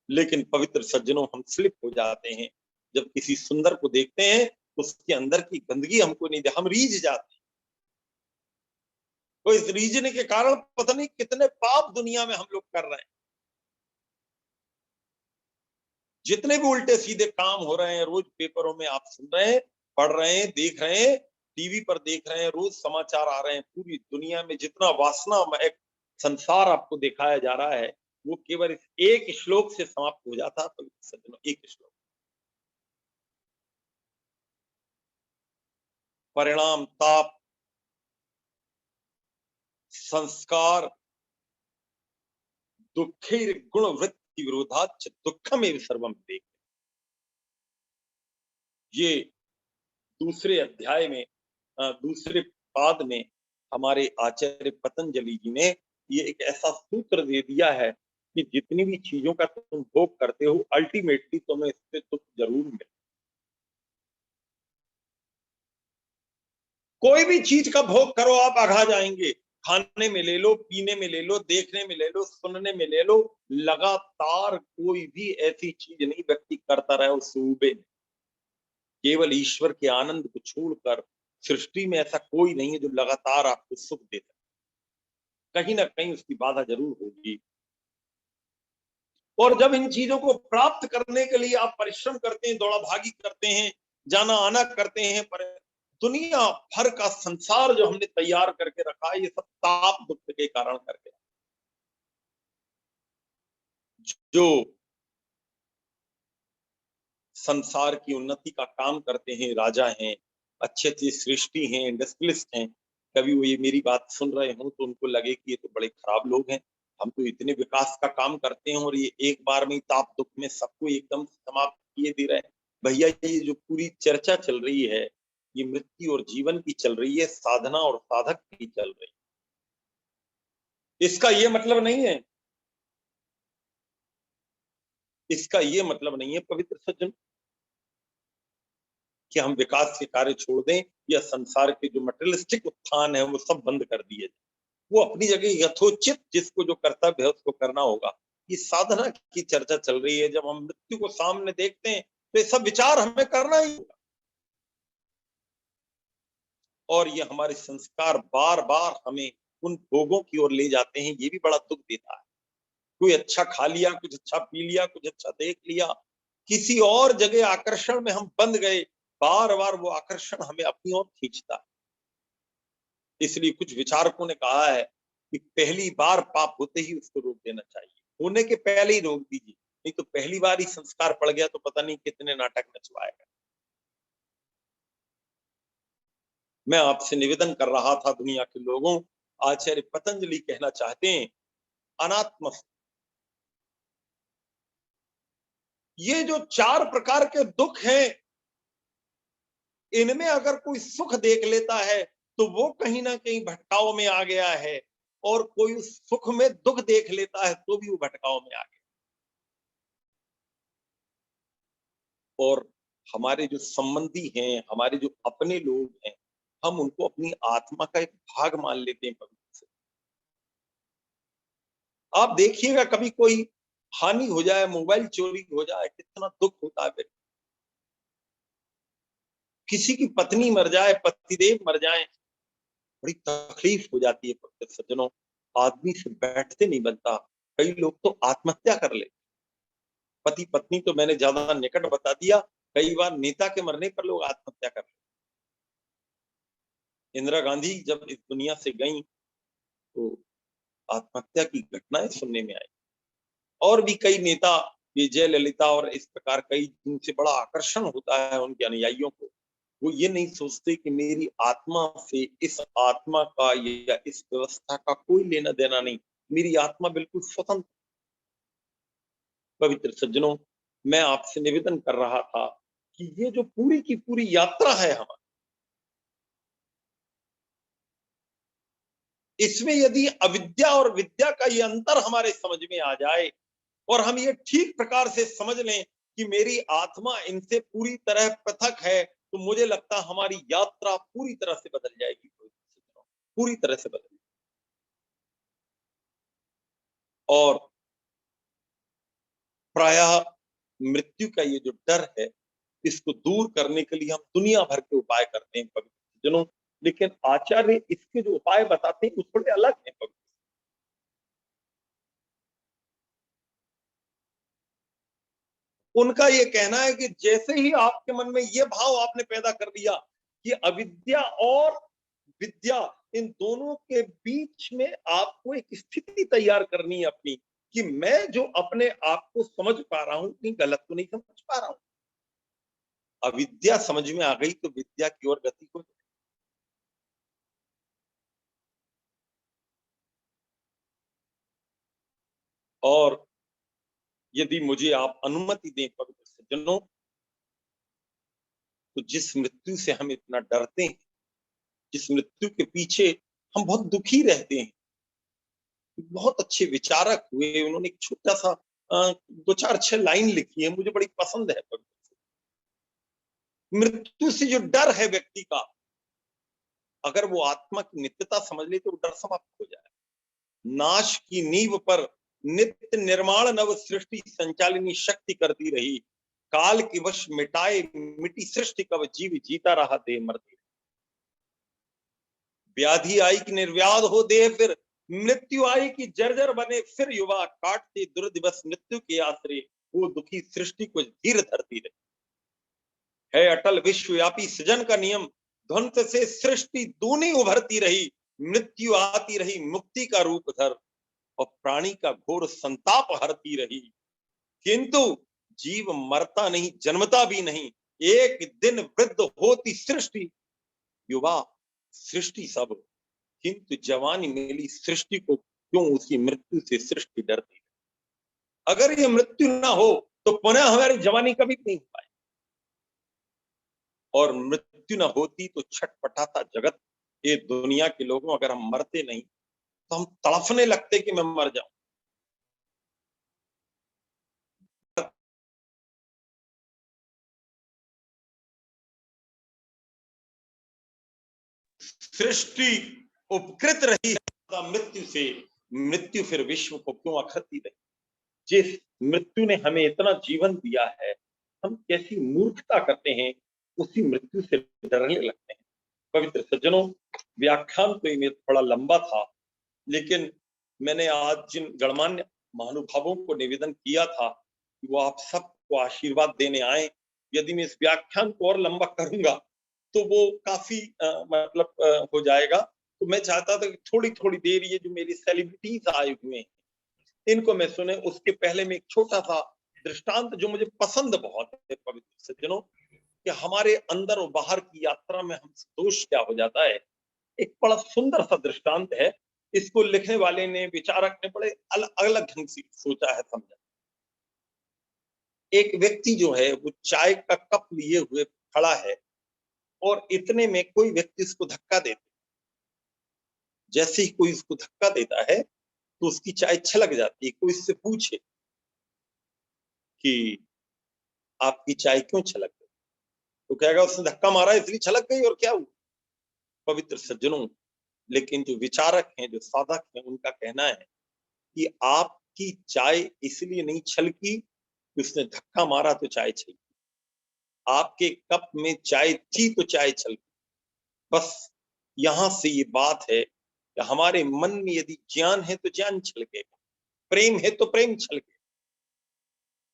लेकिन पवित्र सज्जनों, हम स्लिप हो जाते हैं जब किसी सुंदर को देखते हैं, उसके अंदर की गंदगी हमको नहीं, हम रीझ जाते हैं। तो इस रीजन के कारण पता नहीं कितने पाप दुनिया में हम लोग कर रहे हैं। जितने भी उल्टे सीधे काम हो रहे हैं रोज पेपरों में आप सुन रहे हैं, पढ़ रहे हैं, देख रहे हैं, टीवी पर देख रहे हैं, रोज समाचार आ रहे हैं। पूरी दुनिया में जितना वासनामय संसार आपको दिखाया जा रहा है वो केवल इस एक श्लोक से समाप्त हो जाता। तो सज्जनों, एक श्लोक, परिणाम ताप संस्कार दुखे गुण वृत्ति विरोधाच दुखमेव सर्वम विवेक। ये दूसरे अध्याय में दूसरे पाद में हमारे आचार्य पतंजलि जी ने ये एक ऐसा सूत्र दे दिया है कि जितनी भी चीजों का तुम भोग करते हो अल्टीमेटली तुम्हें इससे दुख जरूर मिले। कोई भी चीज का भोग करो आप आघा जाएंगे, खाने में ले लो, पीने में ले लो, देखने में ले लो, सुनने में ले लो, लगातार कोई भी ऐसी चीज नहीं व्यक्ति करता रहे उस सूबे में। केवल ईश्वर के आनंद को छोड़कर सृष्टि में ऐसा कोई नहीं है जो लगातार आपको सुख देता। कहीं ना कहीं उसकी बाधा जरूर होगी। और जब इन चीजों को प्राप्त करने के लिए आप परिश्रम करते हैं, दौड़ा भागी करते हैं, जाना आना करते हैं, पर दुनिया भर का संसार जो हमने तैयार करके रखा है ये सब ताप दुख के कारण करके। जो संसार की उन्नति का काम करते हैं, राजा हैं, अच्छे अच्छे सृष्टि हैं, इंडस्ट्रियलिस्ट हैं, कभी वो ये मेरी बात सुन रहे हो तो उनको लगे कि ये तो बड़े खराब लोग हैं, हम तो इतने विकास का काम करते हैं और ये एक बार में ताप दुख में सबको एकदम समाप्त किए दे रहे हैं। भैया ये जो पूरी चर्चा चल रही है ये मृत्यु और जीवन की चल रही है, साधना और साधक की चल रही है। इसका ये मतलब नहीं है, इसका ये मतलब नहीं है पवित्र सज्जन कि हम विकास के कार्य छोड़ दें या संसार के जो मटेरियलिस्टिक उत्थान है वो सब बंद कर दिए। वो अपनी जगह यथोचित जिसको जो कर्तव्य है उसको करना होगा। ये साधना की चर्चा चल रही है। जब हम मृत्यु को सामने देखते हैं तो ये सब विचार हमें करना ही होगा। और ये हमारे संस्कार बार बार हमें उन भोगों की ओर ले जाते हैं, ये भी बड़ा दुख देता है। कोई अच्छा खा लिया, कुछ अच्छा पी लिया, कुछ अच्छा देख लिया, किसी और जगह आकर्षण में हम बंध गए, बार बार वो आकर्षण हमें अपनी ओर खींचता है। इसलिए कुछ विचारकों ने कहा है कि पहली बार पाप होते ही उसको रोक देना चाहिए, होने के पहले ही रोक दीजिए, नहीं तो पहली बार ही संस्कार पड़ गया तो पता नहीं कितने नाटक नचवाएगा। मैं आपसे निवेदन कर रहा था दुनिया के लोगों, आचार्य पतंजलि कहना चाहते हैं अनात्म। ये जो 4 प्रकार के दुख हैं इनमें अगर कोई सुख देख लेता है तो वो कहीं ना कहीं भटकाव में आ गया है, और कोई उस सुख में दुख देख लेता है तो भी वो भटकाव में आ गया। और हमारे जो संबंधी हैं, हमारे जो अपने लोग हैं, हम उनको अपनी आत्मा का एक भाग मान लेते हैं पवित्र से। आप देखिएगा कभी कोई हानि हो जाए, मोबाइल चोरी हो जाए, कितना दुख होता है। किसी की पत्नी मर जाए, पतिदेव मर जाए, बड़ी तकलीफ हो जाती है पवित्र सज्जनों। आदमी से बैठते नहीं बनता, कई लोग तो आत्महत्या कर ले। पति पत्नी तो मैंने ज्यादा निकट बता दिया, कई बार नेता के मरने पर लोग आत्महत्या कर ले। इंदिरा गांधी जब इस दुनिया से गई तो आत्महत्या की घटनाएं सुनने में आई। और भी कई नेता, ये जयललिता और इस प्रकार कई, जिनसे बड़ा आकर्षण होता है उनके अनुयायियों को, वो ये नहीं सोचते कि मेरी आत्मा से इस आत्मा का या इस व्यवस्था का कोई लेना देना नहीं, मेरी आत्मा बिल्कुल स्वतंत्र। पवित्र सज्जनों, मैं आपसे निवेदन कर रहा था कि ये जो पूरी की पूरी यात्रा है हमारी, इसमें यदि अविद्या और विद्या का ये अंतर हमारे समझ में आ जाए और हम ये ठीक प्रकार से समझ लें कि मेरी आत्मा इनसे पूरी तरह पृथक है, तो मुझे लगता है हमारी यात्रा पूरी तरह से बदल जाएगी, पूरी तरह से बदल। और प्रायः मृत्यु का ये जो डर है इसको दूर करने के लिए हम दुनिया भर के उपाय करते हैं पवित्र जनों। लेकिन आचार्य इसके जो उपाय बताते हैं वो थोड़े अलग हैं। उनका ये कहना है कि जैसे ही आपके मन में ये भाव आपने पैदा कर दिया कि अविद्या और विद्या, इन दोनों के बीच में आपको एक स्थिति तैयार करनी है अपनी, कि मैं जो अपने आप को समझ पा रहा हूं कहीं गलत तो नहीं समझ पा रहा हूं। अविद्या समझ में आ गई तो विद्या की ओर गति हो। और यदि मुझे आप अनुमति दें पवित्र सज्जनों, तो जिस मृत्यु से हम इतना डरते हैं, जिस मृत्यु के पीछे हम बहुत दुखी रहते हैं, बहुत अच्छे विचारक हुए, उन्होंने एक छोटा सा 2-4-6 लाइन लिखी है, मुझे बड़ी पसंद है। मृत्यु से जो डर है व्यक्ति का, अगर वो आत्मा की नित्यता समझ ले तो वो डर समाप्त हो जाए। नाश की नींव पर नित्य निर्माण नव सृष्टि संचालिनी शक्ति करती रही, काल की वश मिटाए मिटी सृष्टि कब जीव जीता रहा देह मरती। व्याधि आई कि निर्व्याध हो देह, फिर मृत्यु आई कि जर्जर बने फिर युवा, काटते दुर्दिवस मृत्यु के आश्रय, वो दुखी सृष्टि को धीर धरती रही। है अटल विश्वव्यापी सृजन का नियम, ध्वंस से सृष्टि दूनी उभरती रही, मृत्यु आती रही मुक्ति का रूप धर, और प्राणी का घोर संताप हरती रही। किंतु जीव मरता नहीं, जन्मता भी नहीं, एक दिन वृद्ध होती सृष्टि, युवा सृष्टि सब, किंतु जवानी मिली सृष्टि को, क्यों उसकी मृत्यु से सृष्टि डरती। अगर ये मृत्यु ना हो तो पुनः हमारी जवानी कभी नहीं हो पाए, और मृत्यु न होती तो छटपटाता जगत। ये दुनिया के लोगों, अगर हम मरते नहीं तो हम तड़फने लगते कि मैं मर जाऊं। सृष्टि उपकृत रही मृत्यु से, मृत्यु फिर विश्व को क्यों अखरती रही। जिस मृत्यु ने हमें इतना जीवन दिया है, हम कैसी मूर्खता करते हैं, उसी मृत्यु से डरने लगते हैं। पवित्र सज्जनों, व्याख्यान तो ये थोड़ा लंबा था, लेकिन मैंने आज जिन गणमान्य महानुभावों को निवेदन किया था कि वो आप सबको आशीर्वाद देने आए, यदि मैं इस व्याख्यान को और लंबा करूंगा तो वो काफी मतलब हो जाएगा। तो मैं चाहता था कि थोड़ी थोड़ी देर ये जो मेरी सेलिब्रिटीज आए हुए हैं इनको मैं सुने। उसके पहले में एक छोटा सा दृष्टांत जो मुझे पसंद बहुत है पवित्र सज्जनों, कि हमारे अंदर और बाहर की यात्रा में हमसे दोष क्या हो जाता है। एक बड़ा सुंदर सा दृष्टांत है, इसको लिखने वाले ने, विचारक ने बड़े अलग अलग ढंग से सोचा है, समझा। एक व्यक्ति जो है वो चाय का कप लिए हुए खड़ा है, और इतने में कोई व्यक्ति उसको धक्का देता। जैसे ही कोई उसको धक्का देता है तो उसकी चाय छलक जाती है। कोई इससे पूछे कि आपकी चाय क्यों छलक गई, तो कहेगा उसने धक्का मारा इसलिए छलक गई, और क्या हुआ। पवित्र सज्जनों, लेकिन जो विचारक हैं, जो साधक हैं, उनका कहना है कि आपकी चाय इसलिए नहीं छलकी कि उसने धक्का मारा तो चाय छलकी, आपके कप में चाय थी तो चाय छलकी। बस यहां से ये बात है कि हमारे मन में यदि ज्ञान है तो ज्ञान छलकेगा, प्रेम है तो प्रेम छलकेगा,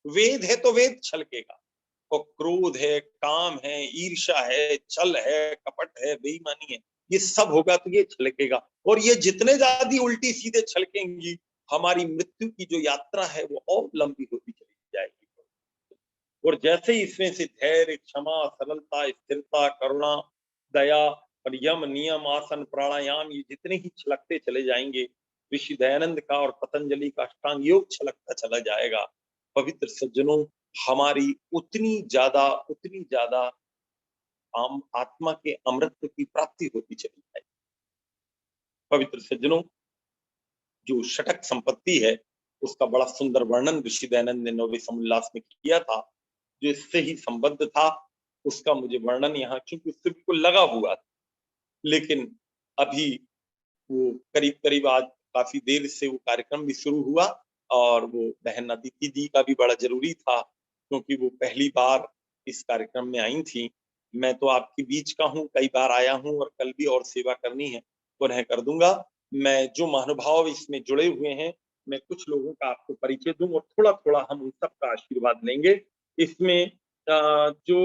वेद है तो वेद छलकेगा, और क्रोध है, काम है, ईर्ष्या है, छल है, कपट है, बेईमानी है, ये सब होगा तो ये छलकेगा। और ये जितने ज्यादा उल्टी सीधे छलकेंगी, हमारी मृत्यु की जो यात्रा है वो और लंबी होती चली जाएगी। और जैसे ही इसमें से धैर्य, क्षमा, सरलता, स्थिरता, करुणा, दया और यम, नियम, आसन, प्राणायाम, ये जितने ही छलकते चले जाएंगे, ऋषि दयानंद का और पतंजलि का अष्टांग योग छलकता चला जाएगा। पवित्र सज्जनों, हमारी उतनी ज्यादा आत्मा के अमृत की प्राप्ति होती चली जाएगी। पवित्र सज्जनों, जो षटक संपत्ति है उसका बड़ा सुंदर वर्णन ऋषि दयानंद ने नौवे समुल्लास में किया था, जो इससे ही संबद्ध था। उसका मुझे वर्णन यहाँ, क्योंकि उससे बिल्कुल लगा हुआ था, लेकिन अभी वो करीब करीब आज काफी देर से वो कार्यक्रम भी शुरू हुआ, और वो बहन अदिति जी का भी बड़ा जरूरी था, क्योंकि वो पहली बार इस कार्यक्रम में आई थी। मैं तो आपके बीच का हूँ, कई बार आया हूँ और कल भी और सेवा करनी है, पुनः कर दूंगा। मैं जो महानुभाव इसमें जुड़े हुए हैं, मैं कुछ लोगों का आपको परिचय दूं और थोड़ा-थोड़ा हम उन सबका आशीर्वाद लेंगे। इसमें जो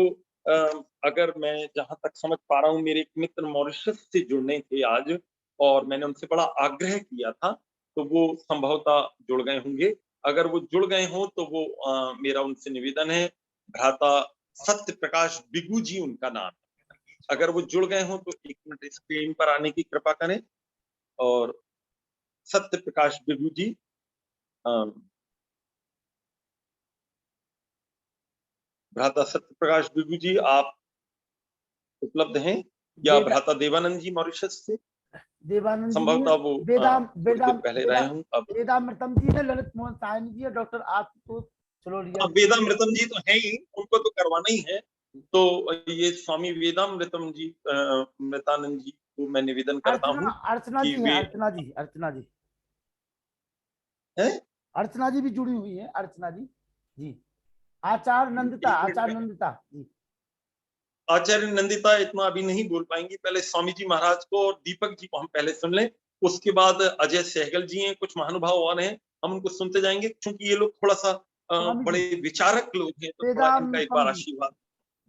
अगर मैं जहाँ तक समझ पा रहा हूँ, मेरे एक मित्र मॉरिशस से जुड़ने थे आज और मैंने उनसे बड़ा आग्रह किया था, तो वो संभवतः जुड़ गए होंगे। अगर वो जुड़ गए हों तो वो मेरा उनसे निवेदन है, भ्राता सत्य प्रकाश बिगू जी उनका नाम है। अगर वो जुड़ गए हों तो 1 मिनट स्क्रीन पर आने की कृपा करें। और सत्य प्रकाश बिगू जी, भ्राता सत्य प्रकाश बिगू जी, आप उपलब्ध हैं? या वेदा भ्राता देवानंद जी मॉरिशस से? देवानंद जी नहीं है, संभवतः वो वेदाम थोड़ी देर पहले रहे हूँ। अब वेदामृतम जी है, ललित मोहन साहनी जी है, डॉक्टर आशुतोष सलोरिया जी। वेदामृतम जी तो है ही, उनको तो करवाना ही है। तो ये स्वामी वेदामृतम जी, मृतानंद जी को मैं निवेदन करता अर्चना हूँ अर्चना कि जी है, वे अर्चना जी हैं। अर्चना जी भी जुड़ी हुई है, अर्चना जी जी। आचार्य नंदिता, एक मिनट आचार्य में नंदिता जी। आचार्य नंदिता इतना अभी नहीं बोल पाएंगी, पहले स्वामी जी महाराज को और दीपक जी को हम पहले सुन लें। उसके बाद अजय सहगल जी हैं, कुछ महानुभाव और हैं, हम उनको सुनते जाएंगे क्योंकि ये लोग थोड़ा सा स्वामी जी बड़े विचारक लोग हैं, तो थोड़ा इनका एक वेदामृतम बार जी, आशीर्वाद।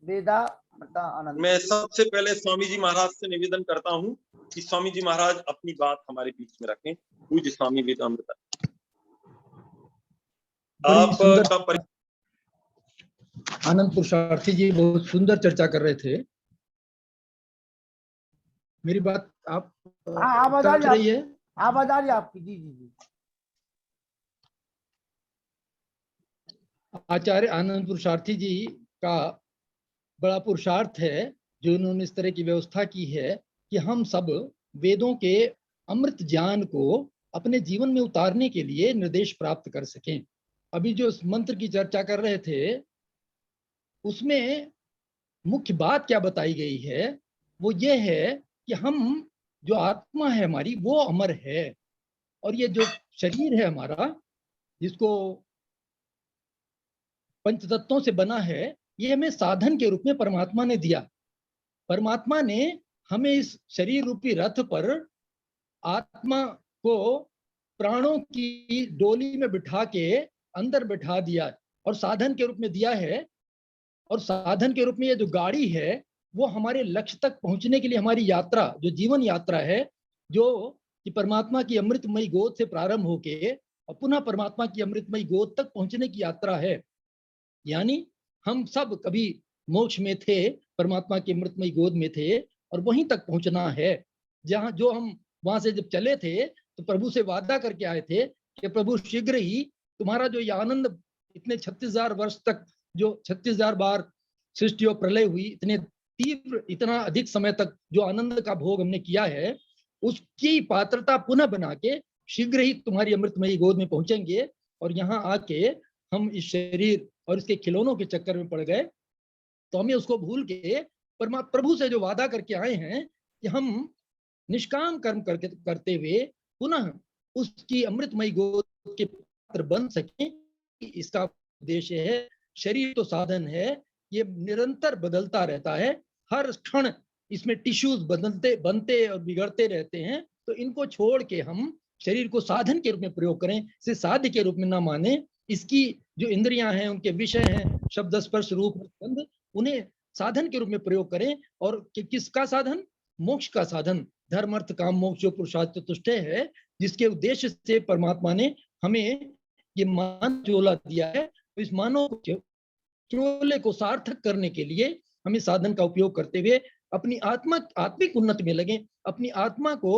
वेदामृता आनंद। मैं सबसे पहले स्वामी जी महाराज से निवेदन करता हूँ कि स्वामी जी महाराज अपनी बात हमारे बीच में रखें। पूज्य स्वामी वेदामृता, बड़ी सुंदर आपका आनंद पुरुषार्थी जी बहुत सुंदर चर्चा कर रहे थे। मेरी बात आप आवाज आ कट रही है? आवाज आ रही है आपकी? जी जी जी। आचार्य आनंद पुरुषार्थी जी का बड़ा पुरुषार्थ है जो इन्होंने इस तरह की व्यवस्था की है कि हम सब वेदों के अमृत ज्ञान को अपने जीवन में उतारने के लिए निर्देश प्राप्त कर सकें। अभी जो इस मंत्र की चर्चा कर रहे थे उसमें मुख्य बात क्या बताई गई है, वो ये है कि हम जो आत्मा है हमारी वो अमर है, और ये जो शरीर है हमारा जिसको पंचतत्वों से बना है, ये हमें साधन के रूप में परमात्मा ने दिया। परमात्मा ने हमें इस शरीर रूपी रथ पर आत्मा को प्राणों की डोली में बिठा के अंदर बिठा दिया और साधन के रूप में दिया है। और साधन के रूप में ये जो गाड़ी है वो हमारे लक्ष्य तक पहुंचने के लिए हमारी यात्रा, जो जीवन यात्रा है, जो कि परमात्मा की अमृतमयी गोद से प्रारंभ होके और पुनः परमात्मा की अमृतमयी गोद तक पहुंचने की यात्रा है। यानी हम सब कभी मोक्ष में थे, परमात्मा की अमृतमयी गोद में थे और वहीं तक पहुंचना है। जहां जो हम वहां से जब चले थे तो प्रभु से वादा करके आए थे कि प्रभु शीघ्र ही तुम्हारा जो ये आनंद इतने 36,000 वर्ष तक, जो 36,000 बार सृष्टि और प्रलय हुई, इतने तीव्र, इतना अधिक समय तक जो आनंद का भोग हमने किया है, उसकी पात्रता पुनः बना के शीघ्र ही तुम्हारी अमृतमयी गोद में पहुंचेंगे। और यहाँ आके हम इस शरीर और इसके खिलौनों के चक्कर में पड़ गए, तो हमें उसको भूल के प्रभु से जो वादा करके आए हैं कि हम निष्काम कर्म करते हुए पुनः उसकी अमृतमयी गोद के पात्र बन सकें, इसका उद्देश्य है। शरीर तो साधन है, ये निरंतर बदलता रहता है, हर क्षण इसमें टिश्यूज बनते और बिगड़ते रहते हैं। तो इनको छोड़ के हम शरीर को साधन के रूप में प्रयोग करें, इसे साध्य के रूप में ना माने। इसकी जो इंद्रियां हैं, उनके विषय हैं शब्द स्पर्श रूप गंध, उन्हें साधन के रूप में प्रयोग करें। और किसका साधन? मोक्ष का साधन। धर्म अर्थ काम मोक्ष जो पुरुषार्थ चतुष्टय है, जिसके उद्देश्य से परमात्मा ने हमें ये मान चोला दिया है। तो इस मानव चोले को सार्थक करने के लिए हमें साधन का उपयोग करते हुए अपनी आत्मिक उन्नति में लगे। अपनी आत्मा को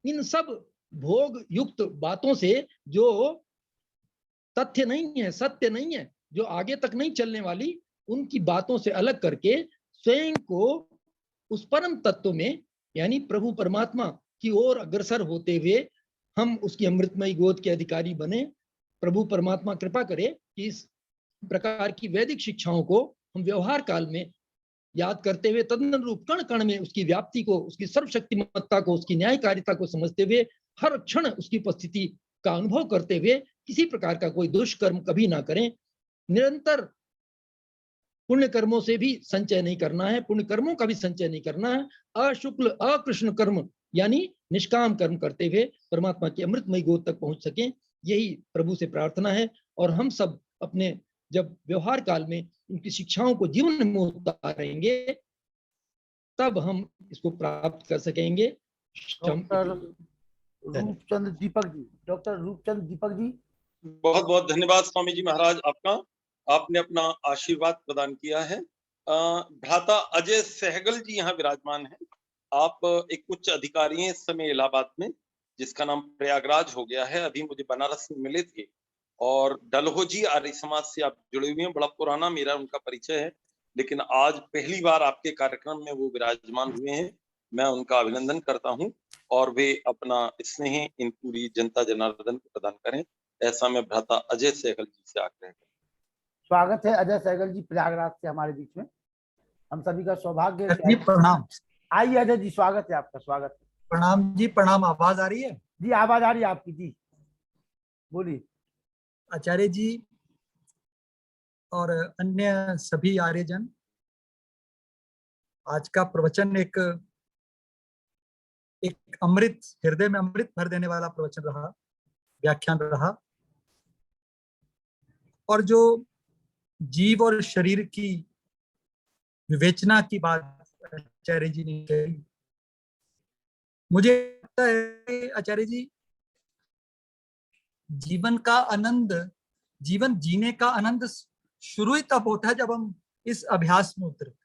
इन सब भोग युक्त बातों से, जो तथ्य नहीं है, सत्य नहीं है, जो आगे तक नहीं चलने वाली, उनकी बातों से अलग करके स्वयं को उस परम तत्व में, यानी प्रभु परमात्मा की ओर अग्रसर होते हुए हम उसकी अमृतमयी गोद के अधिकारी बने। प्रभु परमात्मा कृपा करे कि इस प्रकार की वैदिक शिक्षाओं को हम व्यवहार काल में याद करते हुए तदनुरूप कण कण में उसकी व्याप्ति को, उसकी सर्वशक्तिमत्ता को, उसकी न्यायकारिता को समझते हुए हर क्षण उसकी उपस्थिति का अनुभव करते हुए किसी प्रकार का कोई दुष्कर्म कभी ना करें। निरंतर पुण्य कर्मों से भी संचय नहीं करना है, पुण्य कर्मों का भी संचय नहीं करना है। अशुक्ल अकृष्ण कर्म यानी निष्काम कर्म करते हुए परमात्मा की अमृतमयी गोद तक पहुंच सकें, यही प्रभु से प्रार्थना है। और हम सब अपने जब व्यवहार काल में उनकी शिक्षाओं को जीवन में उतारेंगे तब हम इसको प्राप्त कर सकेंगे। Doctor Roopchand Deepak ji, doctor Roopchand Deepak ji. बहुत बहुत धन्यवाद स्वामी जी महाराज आपका, आपने अपना आशीर्वाद प्रदान किया है। भ्राता अजय सहगल जी यहाँ विराजमान हैं। आप एक उच्च अधिकारी हैं इस समय इलाहाबाद में, जिसका नाम प्रयागराज हो गया है। अभी मुझे बनारस में मिले थे। और डलहोजी आर्य समाज से आप जुड़े हुए हैं, बड़ा पुराना मेरा उनका परिचय है, लेकिन आज पहली बार आपके कार्यक्रम में वो विराजमान हुए हैं। मैं उनका अभिनंदन करता हूं और वे अपना स्नेह इन पूरी जनता जनार्दन को प्रदान करें, ऐसा मैं भ्राता अजय सहगल जी से आग्रह करता हूं। स्वागत है अजय सहगल जी प्रयागराज से हमारे बीच में, हम सभी का सौभाग्य जी। प्रणाम। आइए अजय जी, स्वागत है आपका, स्वागत है। प्रणाम जी, प्रणाम। आवाज आ रही है? जी आवाज आ रही है आपकी, जी बोलिए। आचार्य जी और अन्य सभी आर्यजन, आज का प्रवचन एक अमृत, हृदय में अमृत भर देने वाला प्रवचन रहा, व्याख्यान रहा। और जो जीव और शरीर की विवेचना की बात आचार्य जी ने कही, मुझे लगता है आचार्य जी, जीवन का आनंद, जीवन जीने का आनंद शुरू ही तब होता है जब हम इस अभ्यास में उतरते।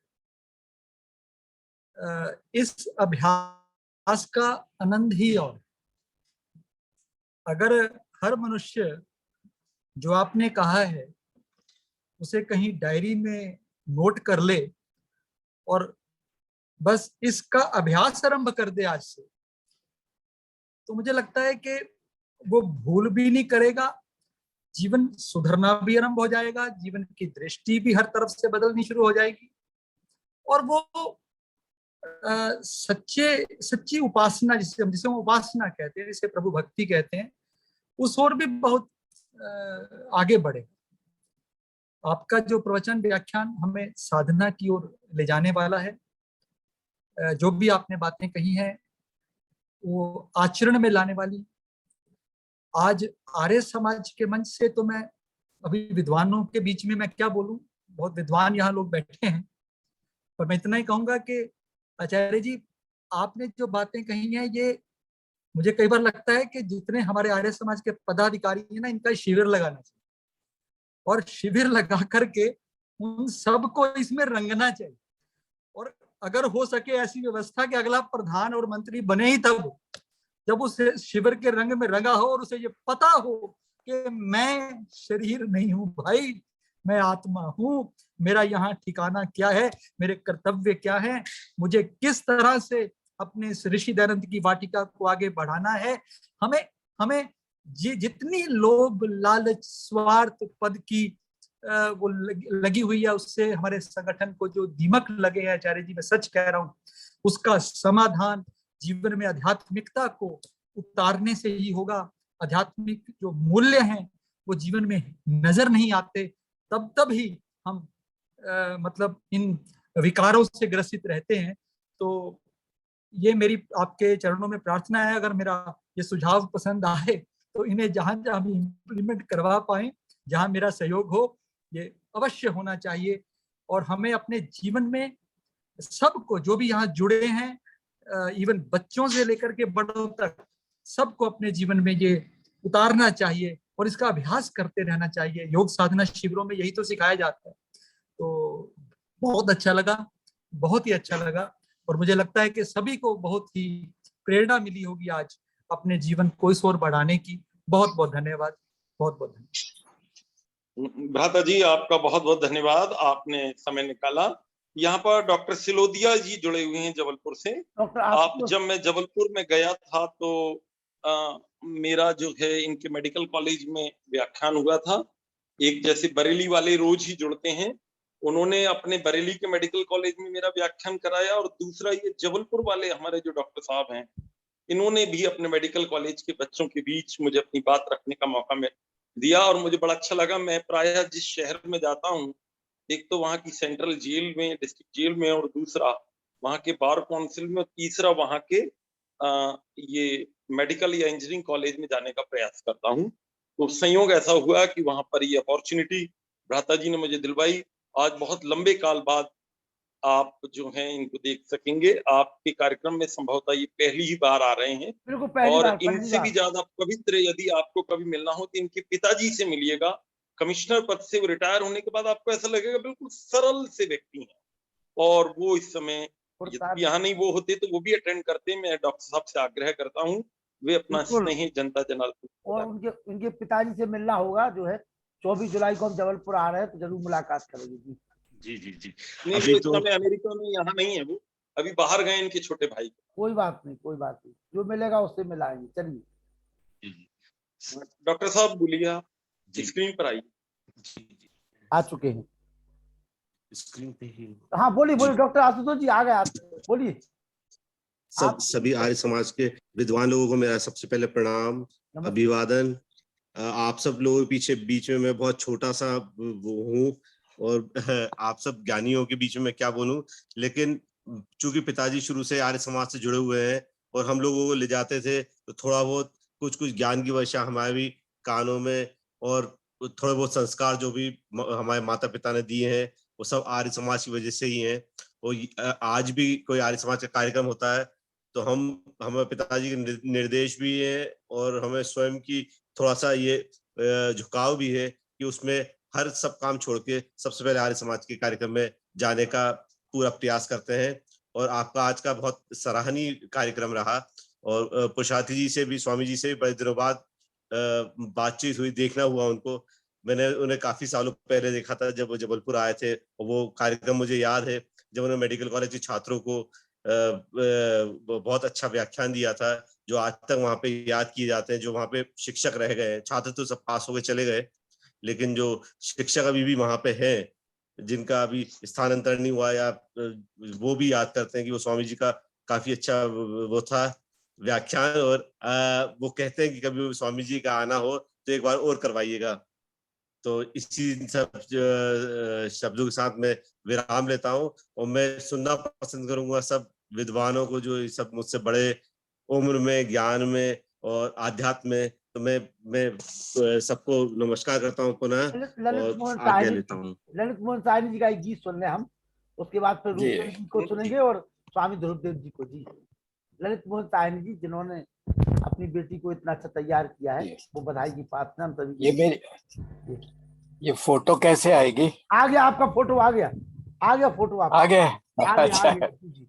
इस अभ्यास का आनंद ही और, अगर हर मनुष्य जो आपने कहा है उसे कहीं डायरी में नोट कर ले और बस इसका अभ्यास आरंभ कर दे आज से, तो मुझे लगता है कि वो भूल भी नहीं करेगा, जीवन सुधरना भी आरंभ हो जाएगा, जीवन की दृष्टि भी हर तरफ से बदलनी शुरू हो जाएगी। और वो सच्ची उपासना, जिसे हम उपासना कहते हैं, जिसे प्रभु भक्ति कहते हैं, उस ओर भी बहुत आगे बढ़े। आपका जो प्रवचन व्याख्यान हमें साधना की ओर ले जाने वाला है। जो भी आपने बातें कही हैं वो आचरण में लाने वाली। आज आर्य समाज के मंच से तो मैं अभी विद्वानों के बीच में मैं क्या बोलूं, बहुत विद्वान यहाँ लोग बैठे हैं, पर मैं इतना ही कहूंगा कि आचार्य जी, आपने जो बातें कही हैं, ये मुझे कई बार लगता है कि जितने हमारे आर्य समाज के पदाधिकारी हैं ना, इनका शिविर लगाना चाहिए और शिविर लगा करके उन सबको इसमें रंगना चाहिए। और अगर हो सके ऐसी व्यवस्था कि अगला प्रधान और मंत्री बने ही तब, जब उस शिविर के रंग में रंगा हो और उसे ये पता हो कि मैं शरीर नहीं हूं भाई, मैं आत्मा हूं, मेरा यहाँ ठिकाना क्या है, मेरे कर्तव्य क्या है, मुझे किस तरह से अपने इस ऋषि दयानंद की वाटिका को आगे बढ़ाना है। हमें जितनी लोभ लालच स्वार्थ पद की वो लगी हुई है, उससे हमारे संगठन को जो दीमक लगे हैं आचार्य जी, मैं सच कह रहा हूँ, उसका समाधान जीवन में आध्यात्मिकता को उतारने से ही होगा। आध्यात्मिक जो मूल्य हैं वो जीवन में नजर नहीं आते, तब ही हम मतलब इन विकारों से ग्रसित रहते हैं। तो ये मेरी आपके चरणों में प्रार्थना है, अगर मेरा ये सुझाव पसंद आए तो इन्हें जहां जहां भी इम्प्लीमेंट करवा पाए, जहां मेरा सहयोग हो, ये अवश्य होना चाहिए। और हमें अपने जीवन में सबको, जो भी यहाँ जुड़े हैं, इवन बच्चों से लेकर के बड़ों तक, सबको अपने जीवन में ये उतारना चाहिए और इसका अभ्यास करते रहना चाहिए। योग साधना शिविरों में यही तो सिखाया जाता है। तो बहुत अच्छा लगा, बहुत ही अच्छा लगा, और मुझे लगता है कि सभी को बहुत ही प्रेरणा मिली होगी आज अपने जीवन को इस ओर बढ़ाने की। बहुत बहुत धन्यवाद, बहुत बहुत धन्यवाद। भ्राता जी, आपका बहुत बहुत धन्यवाद, आपने समय निकाला। यहाँ पर डॉक्टर सिलोदिया जी जुड़े हुए हैं जबलपुर से। आप जब मैं जबलपुर में गया था तो मेरा जो है इनके मेडिकल कॉलेज में व्याख्यान हुआ था। एक जैसे बरेली वाले रोज ही जुड़ते हैं, उन्होंने अपने बरेली के मेडिकल कॉलेज में मेरा व्याख्यान कराया, और दूसरा ये जबलपुर वाले हमारे जो डॉक्टर साहब हैं, इन्होंने भी अपने मेडिकल कॉलेज के बच्चों के बीच मुझे अपनी बात रखने का मौका दिया, और मुझे बड़ा अच्छा लगा। मैं प्रायः जिस शहर में जाता हूँ एक तो वहाँ की सेंट्रल जेल में, डिस्ट्रिक्ट जेल में, और दूसरा वहाँ के बार काउंसिल में, और तीसरा वहाँ के ये मेडिकल या इंजीनियरिंग कॉलेज में जाने का प्रयास करता हूँ। तो संयोग ऐसा हुआ कि वहाँ पर ये अपॉर्चुनिटी भ्राता जी ने मुझे दिलवाई। आज बहुत लंबे काल बाद आप जो हैं इनको देख सकेंगे। आपके कार्यक्रम में संभवतः ये पहली ही बार आ रहे हैं, बिल्कुल पहली और बार, पहली इनसे भी बार। ज्यादा पवित्र यदि आपको कभी मिलना हो तो इनके पिताजी से मिलिएगा। कमिश्नर पद से रिटायर होने के बाद आपको ऐसा लगेगा बिल्कुल सरल से व्यक्ति हैं, और वो इस समय यदि यहाँ नहीं वो होते तो वो भी अटेंड करते। मैं डॉक्टर साहब से आग्रह करता हूँ वे अपना बिल्कुल। स्नेह जनता जनार्दन और उनके पिताजी से मिलना होगा, जो है 24 जुलाई को हम जबलपुर आ रहे हैं, तो जरूर मुलाकात करेंगे जी। जी जी जी। नहीं, अभी वो इस तो समय अमेरिका में यहाँ नहीं है, वो अभी बाहर गए इनके छोटे भाई। कोई बात नहीं, कोई बात नहीं, जो मिलेगा उससे मिलाएंगे। चलिए जी जी डॉक्टर साहब बोलिए, आप जी स्क्रीन पर आइए। जी जी, आ चुके हैं। स्क्रीन पे ही हाँ बोलिए जी। बोलिए, डॉक्टर आशुतोष जी आ गए, बोलिए। आप सभी आर्य समाज के विद्वान लोगों को मेरा सबसे पहले प्रणाम, नमस्ते। अभिवादन। आप सब लोगों के पीछे बीच में मैं बहुत छोटा सा वो हूँ, और आप सब ज्ञानियों के बीच में क्या बोलूं, लेकिन चूंकि पिताजी शुरू से आर्य समाज से जुड़े हुए हैं और हम लोगों को ले जाते थे, तो थोड़ा बहुत कुछ कुछ ज्ञान की वर्षा हमारे भी कानों में, और थोड़े बहुत संस्कार जो भी हमारे माता पिता ने दिए हैं वो सब आर्य समाज की वजह से ही हैं। और आज भी कोई आर्य समाज का कार्यक्रम होता है तो हमें पिताजी के निर्देश भी है, और हमें स्वयं की थोड़ा सा ये झुकाव भी है कि उसमें हर सब काम छोड़ के सबसे पहले आर्य समाज के कार्यक्रम में जाने का पूरा प्रयास करते हैं। और आपका आज का बहुत सराहनीय कार्यक्रम रहा, और पुरुषार्थी जी से भी, स्वामी जी से भी बड़े दिनों बाद बातचीत हुई, देखना हुआ उनको। मैंने उन्हें काफी सालों पहले देखा था जब वो जबलपुर आए थे, और वो कार्यक्रम मुझे याद है जब उन्होंने मेडिकल कॉलेज के छात्रों को बहुत अच्छा व्याख्यान दिया था, जो आज तक वहाँ पे याद किए जाते हैं। जो वहाँ पे शिक्षक रह गए हैं, छात्र तो सब पास हो गए चले गए, लेकिन जो शिक्षक अभी भी वहाँ पे हैं, जिनका अभी स्थानांतरण नहीं हुआ, या वो भी याद करते हैं कि वो स्वामी जी का काफी अच्छा वो था व्याख्यान। और वो कहते हैं कि कभी स्वामी जी का आना हो तो एक बार और करवाइएगा। तो इसी सब शब्दों के साथ मैं विराम लेता हूँ, और मैं सुनना पसंद करूंगा सब विद्वानों को जो सब मुझसे बड़े उम्र में, ज्ञान में और आध्यात्म में। तो मैं सबको नमस्कार करता हूँ पुनः, ललित और मोहन आज्ञा साहनी, लेता हूँ। ललित मोहन साहनी जी का एक गीत सुन ले हम, उसके बाद फिर जी रूपचंद जी को सुनेंगे और स्वामी ध्रुवदेव जी को। जी ललित मोहन साहनी जी, जिन्होंने अपनी बेटी को इतना अच्छा तैयार किया है, वो बधाई की पात्र हम सभी। ये मेरी ये फोटो कैसे आएगी? आ गया आपका फोटो, आ गया फोटो, आप आ गया। आ अच्छा, गया जी।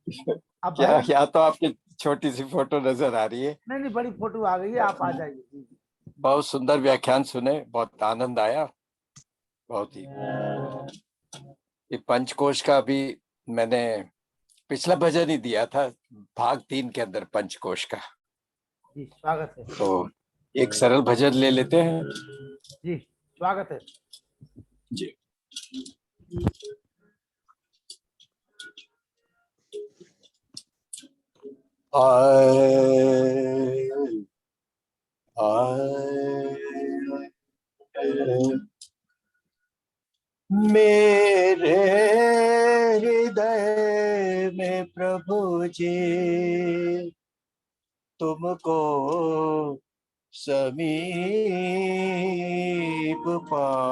अब क्या तो आपकी छोटी सी फोटो नजर आ रही है। नहीं बड़ी फोटो आ गई है, आप आ जाइए जी। बहुत सुंदर व्याख्यान सुने, बहुत आनंद आया, बहुत ही। ये पंचकोश का भी मैंने पिछला भजन ही दिया था, भाग 3 के अंदर पंचकोश का। जी स्वागत है। तो एक सरल भजन ले लेते हैं। जी स्वागत है जी। मेरे हृदय में प्रभु जी तुमको समीप पाऊं,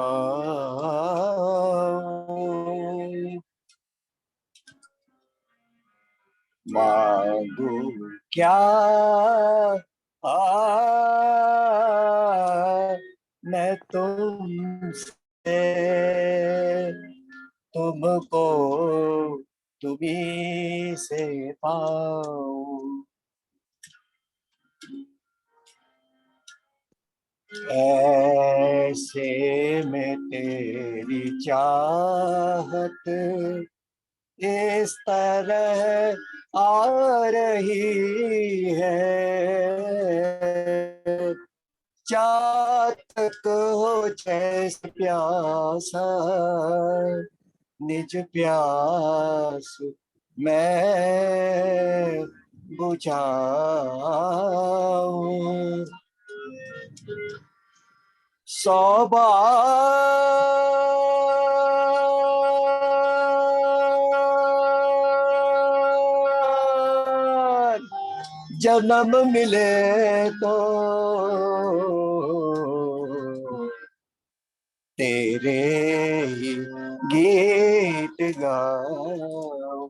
मांगू क्या मैं तुमसे, तुमको तुम्हीं से पाऊं। ऐसे में तेरी चाहत इस तरह आ रही है, चातक हो जैसे प्यासा निज प्यास मैं बुझाऊं। 100 बार जन्म मिले तो तेरे ही गीत गाऊं।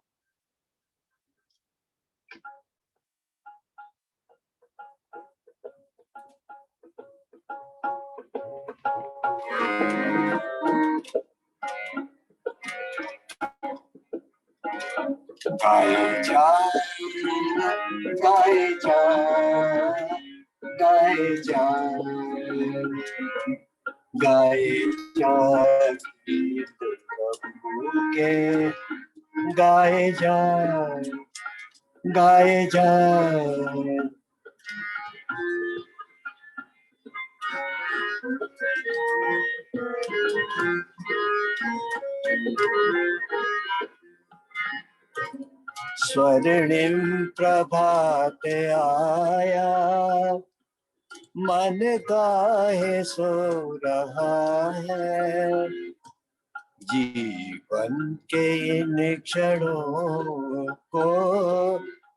गाए जा गाए जा गाए जा गाए जा गीत प्रभु के गाए जा गाए जा। स्वर्णिम प्रभात आया मन काहे सो रहा है, जीवन के इन क्षणों को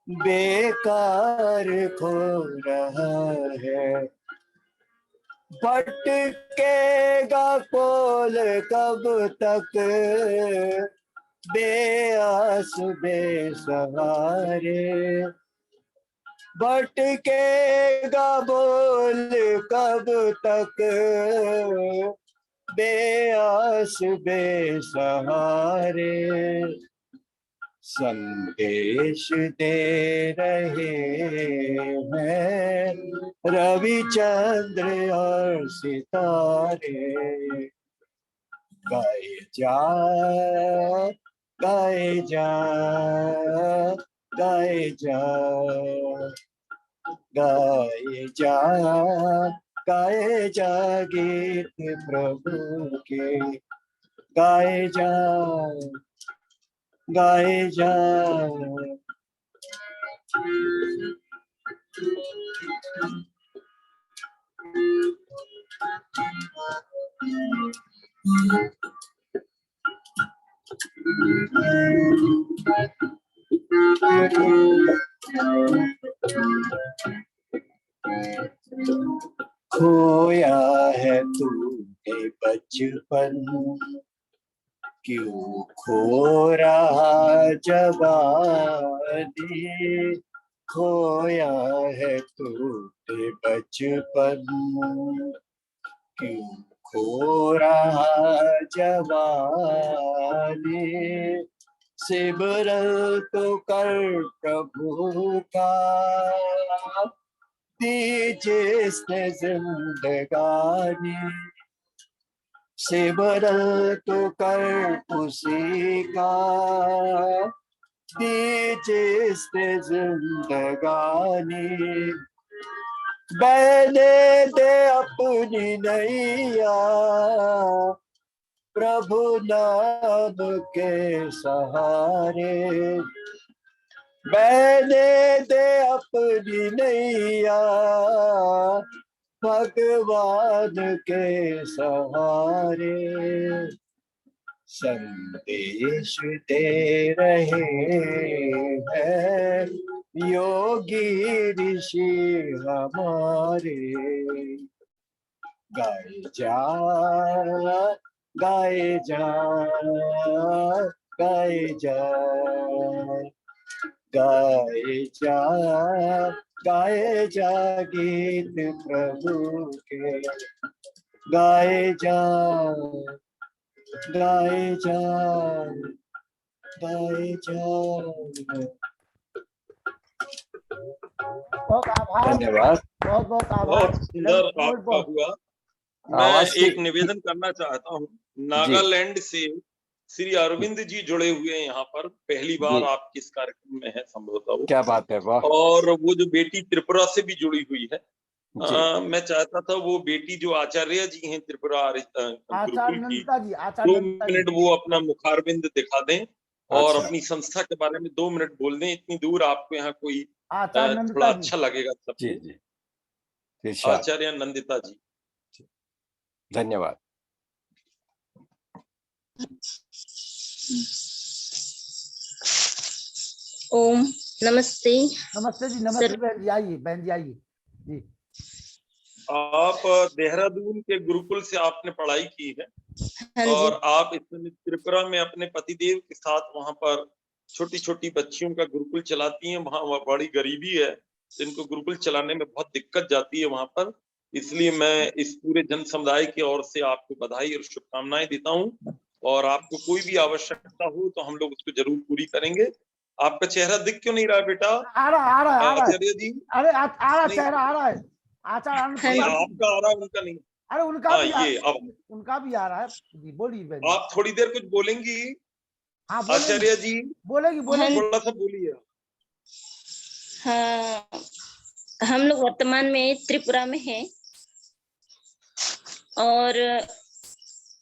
बेकार खो रहा है। भटकेगा कोल कब तक बेआस बेसहारे, भटकेगा बोल कब तक बेआस बेसहारे। संदेश दे रहे हैं रविचंद्र और सितारे, गाए जा गाए जा गाए जा गाए जा गाए जा गीत प्रभु के गाए जा गाए जा। खोया है तूने बचपन क्यों खो रहा जवानी, खोया है तूने बचपन क्यों खो रहा जवानी। सिमरन तो कर प्रभु का दीजिए जिंदगानी, सिमरन तो कर उसी का दीजिए जिंदगानी। बहने दे अपनी नैया प्रभु नाम के सहारे, बहने दे अपनी नैया भगवान के सहारे। संदेश दे रहे हैं योगी ऋषि हमारे, गाए जा गाए जा गाए जा गाए जा गाए जा गीत प्रभु के गाए जा गाए जा गाए जा। बहुत आभार, धन्यवाद। बहुत बहुत आभार। बहुत सुंदर आपका हुआ। मैं आवाज एक निवेदन करना चाहता हूँ, नागालैंड से श्री अरविंद जी जुड़े हुए हैं यहाँ पर, पहली बार आप किस कार्यक्रम में है संभवतः। क्या बात है, वाह। और वो जो बेटी त्रिपुरा से भी जुड़ी हुई है, मैं चाहता था वो बेटी जो आचार्य जी हैं त्रिपुरा गुरुकुल की, 2 मिनट वो अपना मुखारबिंद दिखा दें और अपनी संस्था के बारे में 2 मिनट बोल दें। इतनी दूर आपको यहाँ कोई थोड़ा अच्छा लगेगा सबको। आचार्य नंदिता जी, धन्यवाद। ओम नमस्ते। नमस्ते जी, नमस्ते बहन जी, आइए बहन जी, आइए जी। आप देहरादून के गुरुकुल से आपने पढ़ाई की है हाँ जी। और आप इस समय त्रिपुरा में अपने पतिदेव के साथ वहां पर छोटी छोटी बच्चियों का गुरुकुल चलाती हैं। वहाँ बड़ी गरीबी है, इनको गुरुकुल चलाने में बहुत दिक्कत जाती है वहां पर। इसलिए मैं इस पूरे जन समुदाय की ओर से आपको बधाई और शुभकामनाएं देता हूँ, और आपको कोई भी आवश्यकता हो तो हम लोग उसको जरूर पूरी करेंगे। आपका चेहरा दिख क्यों नहीं रहा बेटा? आ रहा है आचार्य जी, अरे आ रहा, नहीं, चेहरा आ रहा है, आचार्य आनंद नहीं, प्रसाद जी। आपका आ रहा, उनका नहीं। अरे उनका हाँ, भी ये अब उनका भी आ रहा है जी, बोलिए बहन जी। आप थोड़ी देर कुछ बोलेंगी? हाँ बोलेंगे, आचार्य जी बोलेगी बोलेगी। थोड़ा सा बोलिए। हाँ, हम लोग वर्तमान में त्रिपुरा में हैं और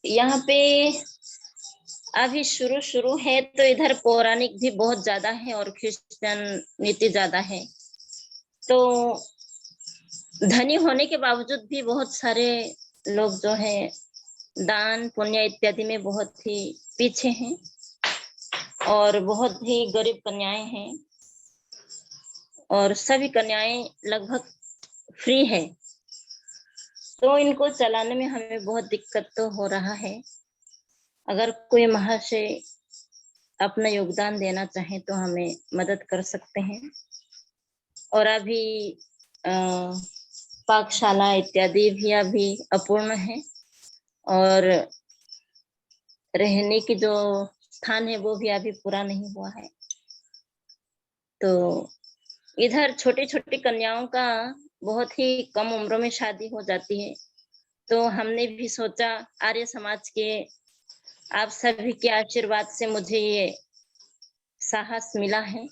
यहाँ पे अभी शुरू है तो इधर पौराणिक भी बहुत ज्यादा है और क्रिश्चियन नीति ज्यादा है। तो धनी होने के बावजूद भी बहुत सारे लोग जो है दान पुण्य इत्यादि में बहुत ही पीछे हैं और बहुत ही गरीब कन्याएं हैं और सभी कन्याएं लगभग फ्री है। तो इनको चलाने में हमें बहुत दिक्कत तो हो रहा है। अगर कोई महाशय अपना योगदान देना चाहे तो हमें मदद कर सकते हैं। और अभी पाकशाला इत्यादि भी अभी अपूर्ण है और रहने की जो स्थान है वो भी अभी पूरा नहीं हुआ है। तो इधर छोटी छोटी कन्याओं का बहुत ही कम उम्र में शादी हो जाती है। तो हमने भी सोचा आर्य समाज के आप सभी के आशीर्वाद से मुझे ये साहस मिला है,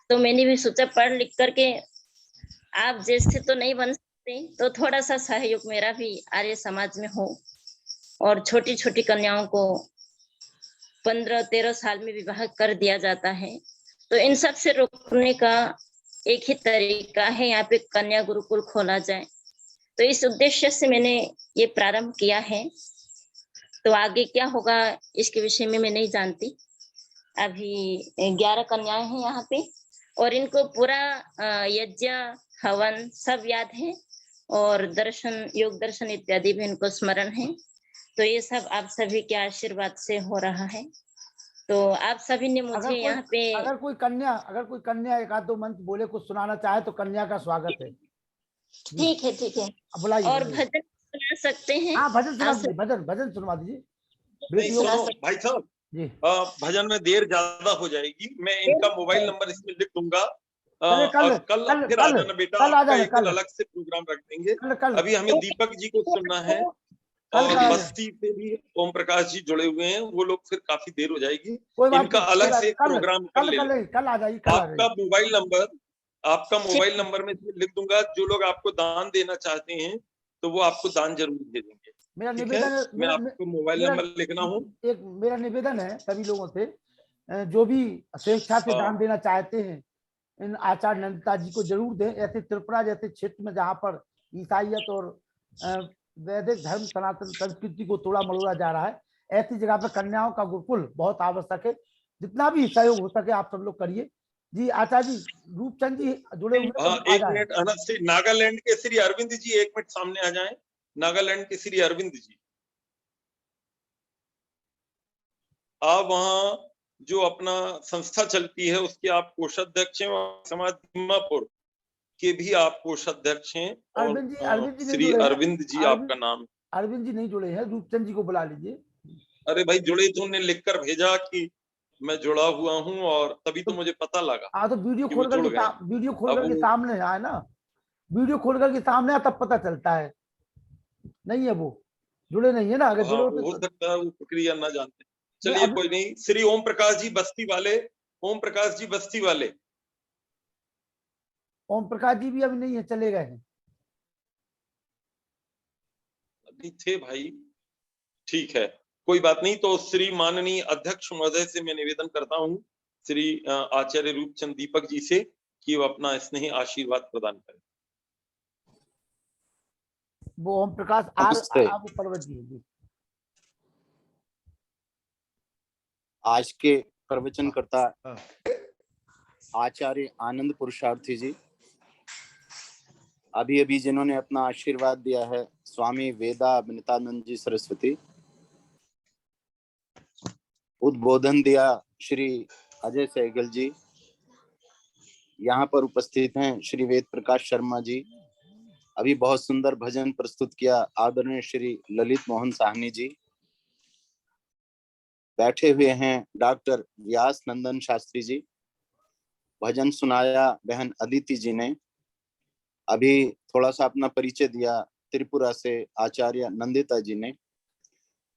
तो मैंने भी सोचा पढ़ लिख करके आप जैसे तो नहीं बन सकते, तो थोड़ा सा सहयोग मेरा भी आर्य समाज में हो और छोटी छोटी कन्याओं को 15-13 साल में विवाह कर दिया जाता है। तो इन सब से रोकने का एक ही तरीका है, यहाँ पे कन्या गुरुकुल खोला जाए। तो इस उद्देश्य से मैंने ये प्रारंभ किया है। तो आगे क्या होगा इसके विषय में मैं नहीं जानती। अभी 11 कन्याएं हैं यहाँ पे और इनको पूरा यज्ञ हवन सब याद है और दर्शन योग दर्शन इत्यादि भी इनको स्मरण है। तो ये सब आप सभी के आशीर्वाद से हो रहा है। तो आप सभी ने मुझे यहाँ पे अगर कोई कन्या एक आध दो मंत्र बोले कुछ सुनाना चाहे तो कन्या का स्वागत है। ठीक है। बुलाइए और भजन सुना सकते हैं? हाँ भजन सुना दीजिए, भजन सुनवा दीजिए। नहीं सुनो भाई साहब जी, भजन में देर ज्यादा हो जाएगी। मैं इनका मोबाइल नंबर इसमें लिख दूंगा और कल फिर आ जाना बेटा, आपका एक दिन अलग से प्रोग्राम रख देंगे। अभी हमें दीपक जी को सुनना है और बस्ती से भी ओम प्रकाश जी जुड़े हुए हैं, वो लोग फिर काफी देर हो जाएगी। इनका अलग से एक प्रोग्राम कल आ जाइए। आपका मोबाइल नंबर में लिख दूंगा। जो लोग आपको दान देना चाहते हैं तो वो आपको दान जरूर दे देंगे। मेरा निवेदन है, मैं आपको मोबाइल नंबर लिखना हूँ। एक मेरा निवेदन है सभी लोगों से, जो भी स्वेच्छा से दान देना चाहते हैं इन आचार्य नंदिता जी को जरूर दें। ऐसे त्रिपुरा जैसे क्षेत्र में जहाँ पर ईसाईयत और वैदिक धर्म सनातन संस्कृति को तोड़ा मरोड़ा जा रहा है, ऐसी जगह पर कन्याओं का गुरुकुल बहुत आवश्यक है। जितना भी सहयोग हो सके आप सब लोग करिए। जी आचार्य जी रूपचंद जी जुड़े हुए, एक मिनट अनंत से नागालैंड के श्री अरविंद जी एक मिनट सामने आ जाएं। नागालैंड के श्री अरविंद जी, आप वहाँ जो अपना संस्था चलती है उसके आप कोषाध्यक्ष हैं और समाज दीमापुर के भी आप कोषाध्यक्ष हैं। और श्री अरविंद जी आपका नाम। अरविंद जी नहीं जुड़े हैं, रूपचंद जी को बुला लीजिए। अरे भाई जुड़े तो उन्होंने लिखकर भेजा कि मैं जुड़ा हुआ हूँ और तभी तो मुझे पता लगा। हाँ तो वीडियो खोल करके सामने आए ना, वीडियो खोल करके सामने आया तब पता चलता है। नहीं है वो जुड़े नहीं है ना, अगर जुड़े हो सकता है वो प्रक्रिया ना जानते। चलिए कोई नहीं। श्री ओम प्रकाश जी बस्ती वाले, ओम प्रकाश जी बस्ती वाले। ओम प्रकाश जी भी अभी नहीं है, चले गए हैं। अभी थे भाई, ठीक है कोई बात नहीं। तो श्री माननीय अध्यक्ष महोदय से मैं निवेदन करता हूँ श्री आचार्य रूपचंद दीपक जी से कि वो अपना स्नेही आशीर्वाद प्रदान करें। वो ओम प्रकाश आप पर्वत जी। आज के प्रवचनकर्ता आचार्य आनंद पुरुषार्थी जी, अभी अभी जिन्होंने अपना आशीर्वाद दिया है स्वामी वेदा अभिनितानंद जी सरस्वती, उद्बोधन दिया श्री अजय सहगल जी, यहाँ पर उपस्थित हैं श्री वेद प्रकाश शर्मा जी, अभी बहुत सुंदर भजन प्रस्तुत किया आदरणीय श्री ललित मोहन साहनी जी, बैठे हुए हैं डॉक्टर व्यास नंदन शास्त्री जी, भजन सुनाया बहन अदिति जी ने, अभी थोड़ा सा अपना परिचय दिया त्रिपुरा से आचार्य नंदिता जी ने,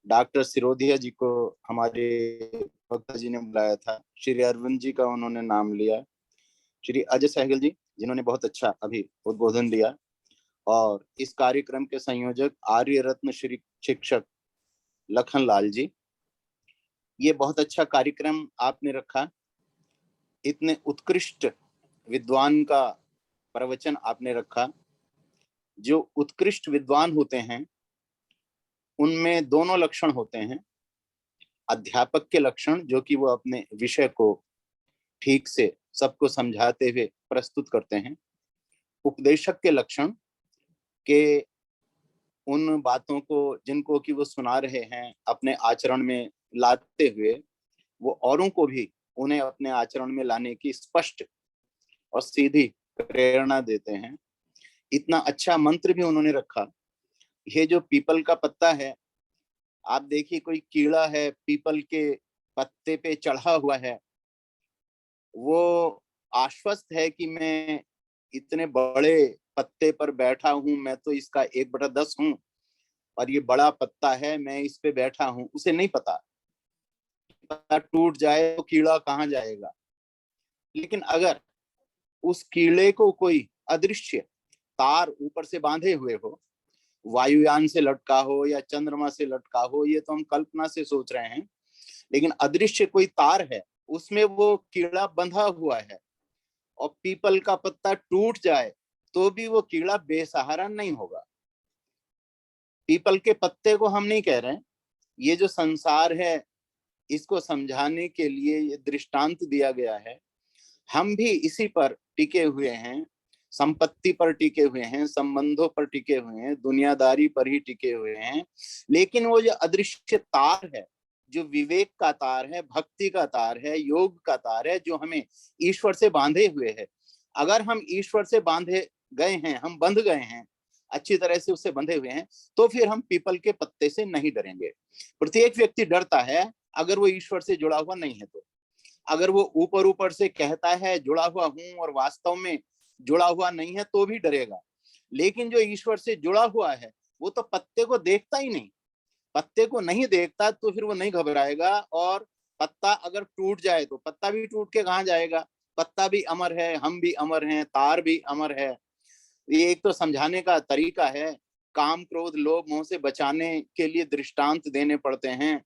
डॉक्टर सिरोदिया जी को हमारे भक्त जी ने बुलाया था, श्री अरविंद जी का उन्होंने नाम लिया, श्री अजय सहगल जी जिन्होंने बहुत अच्छा अभी उद्बोधन दिया, और इस कार्यक्रम के संयोजक आर्य रत्न श्री शिक्षक लखन लाल जी। ये बहुत अच्छा कार्यक्रम आपने रखा, इतने उत्कृष्ट विद्वान का प्रवचन आपने रखा। जो उत्कृष्ट विद्वान होते हैं उनमें दोनों लक्षण होते हैं, अध्यापक के लक्षण जो कि वो अपने विषय को ठीक से सबको समझाते हुए प्रस्तुत करते हैं, उपदेशक के लक्षण के उन बातों को जिनको कि वो सुना रहे हैं अपने आचरण में लाते हुए वो औरों को भी उन्हें अपने आचरण में लाने की स्पष्ट और सीधी प्रेरणा देते हैं। इतना अच्छा मंत्र भी उन्होंने रखा। ये जो पीपल का पत्ता है, आप देखिए कोई कीड़ा है पीपल के पत्ते पे चढ़ा हुआ है, वो आश्वस्त है कि मैं इतने बड़े पत्ते पर बैठा हूं, मैं तो इसका 1/10 हूं और ये बड़ा पत्ता है, मैं इस पे बैठा हूं। उसे नहीं पता टूट जाए तो कीड़ा कहाँ जाएगा। लेकिन अगर उस कीड़े को कोई अदृश्य तार ऊपर से बांधे हुए हो, वायुयान से लटका हो या चंद्रमा से लटका हो, ये तो हम कल्पना से सोच रहे हैं, लेकिन अदृश्य कोई तार है उसमें वो कीड़ा बंधा हुआ है और पीपल का पत्ता टूट जाए तो भी वो कीड़ा बेसहारा नहीं होगा। पीपल के पत्ते को हम नहीं कह रहे हैं, ये जो संसार है इसको समझाने के लिए ये दृष्टांत दिया गया है। हम भी इसी पर टिके हुए हैं, संपत्ति पर टिके हुए हैं, संबंधों पर टिके हुए हैं, दुनियादारी पर ही टिके हुए हैं। लेकिन वो जो अदृश्य तार है, जो विवेक का तार है, भक्ति का तार है, योग का तार है, जो हमें ईश्वर से बांधे हुए है, अगर हम ईश्वर से बांधे गए हैं, हम बंध गए हैं, अच्छी तरह से उससे बंधे हुए हैं, तो फिर हम पीपल के पत्ते से नहीं डरेंगे। प्रत्येक व्यक्ति डरता है अगर वो ईश्वर से जुड़ा हुआ नहीं है तो। अगर वो ऊपर ऊपर से कहता है जुड़ा हुआ हूं और वास्तव में जुड़ा हुआ नहीं है तो भी डरेगा। लेकिन जो ईश्वर से जुड़ा हुआ है वो तो पत्ते को देखता ही नहीं, पत्ते को नहीं देखता तो फिर वो नहीं घबराएगा। और पत्ता अगर टूट जाए तो पत्ता भी टूट के कहाँ जाएगा, पत्ता भी अमर है, हम भी अमर हैं, तार भी अमर है। ये एक तो समझाने का तरीका है। काम क्रोध लोभ मोह से बचाने के लिए दृष्टांत देने पड़ते हैं।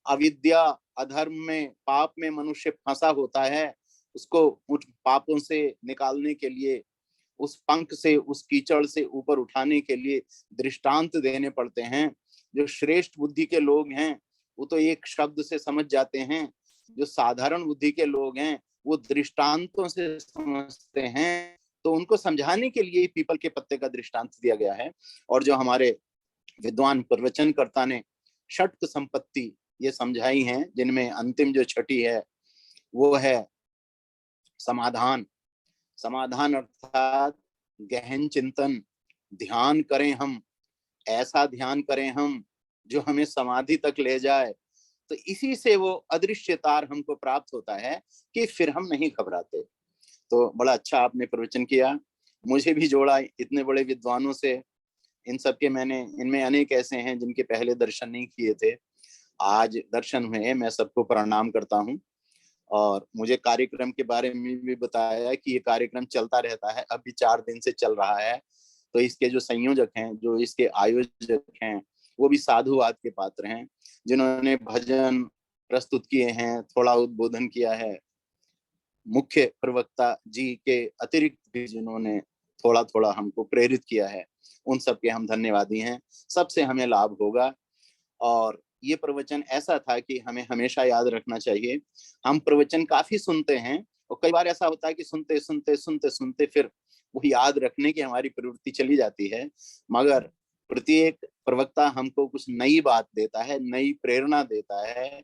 अविद्या अधर्म में पाप में मनुष्य फंसा होता है, उसको उन पापों से निकालने के लिए, उस पंख से, उस कीचड़ से ऊपर उठाने के लिए दृष्टांत देने पड़ते हैं। जो श्रेष्ठ बुद्धि के लोग हैं वो तो एक शब्द से समझ जाते हैं, जो साधारण बुद्धि के लोग हैं वो दृष्टांतों से समझते हैं। तो उनको समझाने के लिए पीपल के पत्ते का दृष्टांत दिया गया है। और जो हमारे विद्वान प्रवचनकर्ता ने षट् संपत्ति ये समझाई हैं, जिनमें अंतिम जो छठी है वो है समाधान। समाधान अर्थात गहन चिंतन, ध्यान करें हम, ऐसा ध्यान करें हम जो हमें समाधि तक ले जाए। तो इसी से वो अदृश्य तार हमको प्राप्त होता है कि फिर हम नहीं घबराते। तो बड़ा अच्छा आपने प्रवचन किया, मुझे भी जोड़ा इतने बड़े विद्वानों से। इन सबके मैंने, इनमें अनेक ऐसे हैं जिनके पहले दर्शन नहीं किए थे, आज दर्शन हुए। मैं सबको प्रणाम करता हूँ। और मुझे कार्यक्रम के बारे में भी बताया कि ये कार्यक्रम चलता रहता है, अभी 4 दिन से चल रहा है। तो इसके जो संयोजक हैं, जो इसके आयोजक हैं, वो भी साधुवाद के पात्र हैं, जिन्होंने भजन प्रस्तुत किए हैं, थोड़ा उद्बोधन किया है। मुख्य प्रवक्ता जी के अतिरिक्त भी जिन्होंने थोड़ा थोड़ा हमको प्रेरित किया है, उन सबके हम धन्यवादी हैं। सबसे हमें लाभ होगा। और ये प्रवचन ऐसा था कि हमें हमेशा याद रखना चाहिए। हम प्रवचन काफी सुनते हैं और कई बार ऐसा होता है कि सुनते सुनते सुनते सुनते फिर वो याद रखने की हमारी प्रवृत्ति चली जाती है, मगर प्रत्येक प्रवक्ता हमको कुछ नई बात देता है, नई प्रेरणा देता है,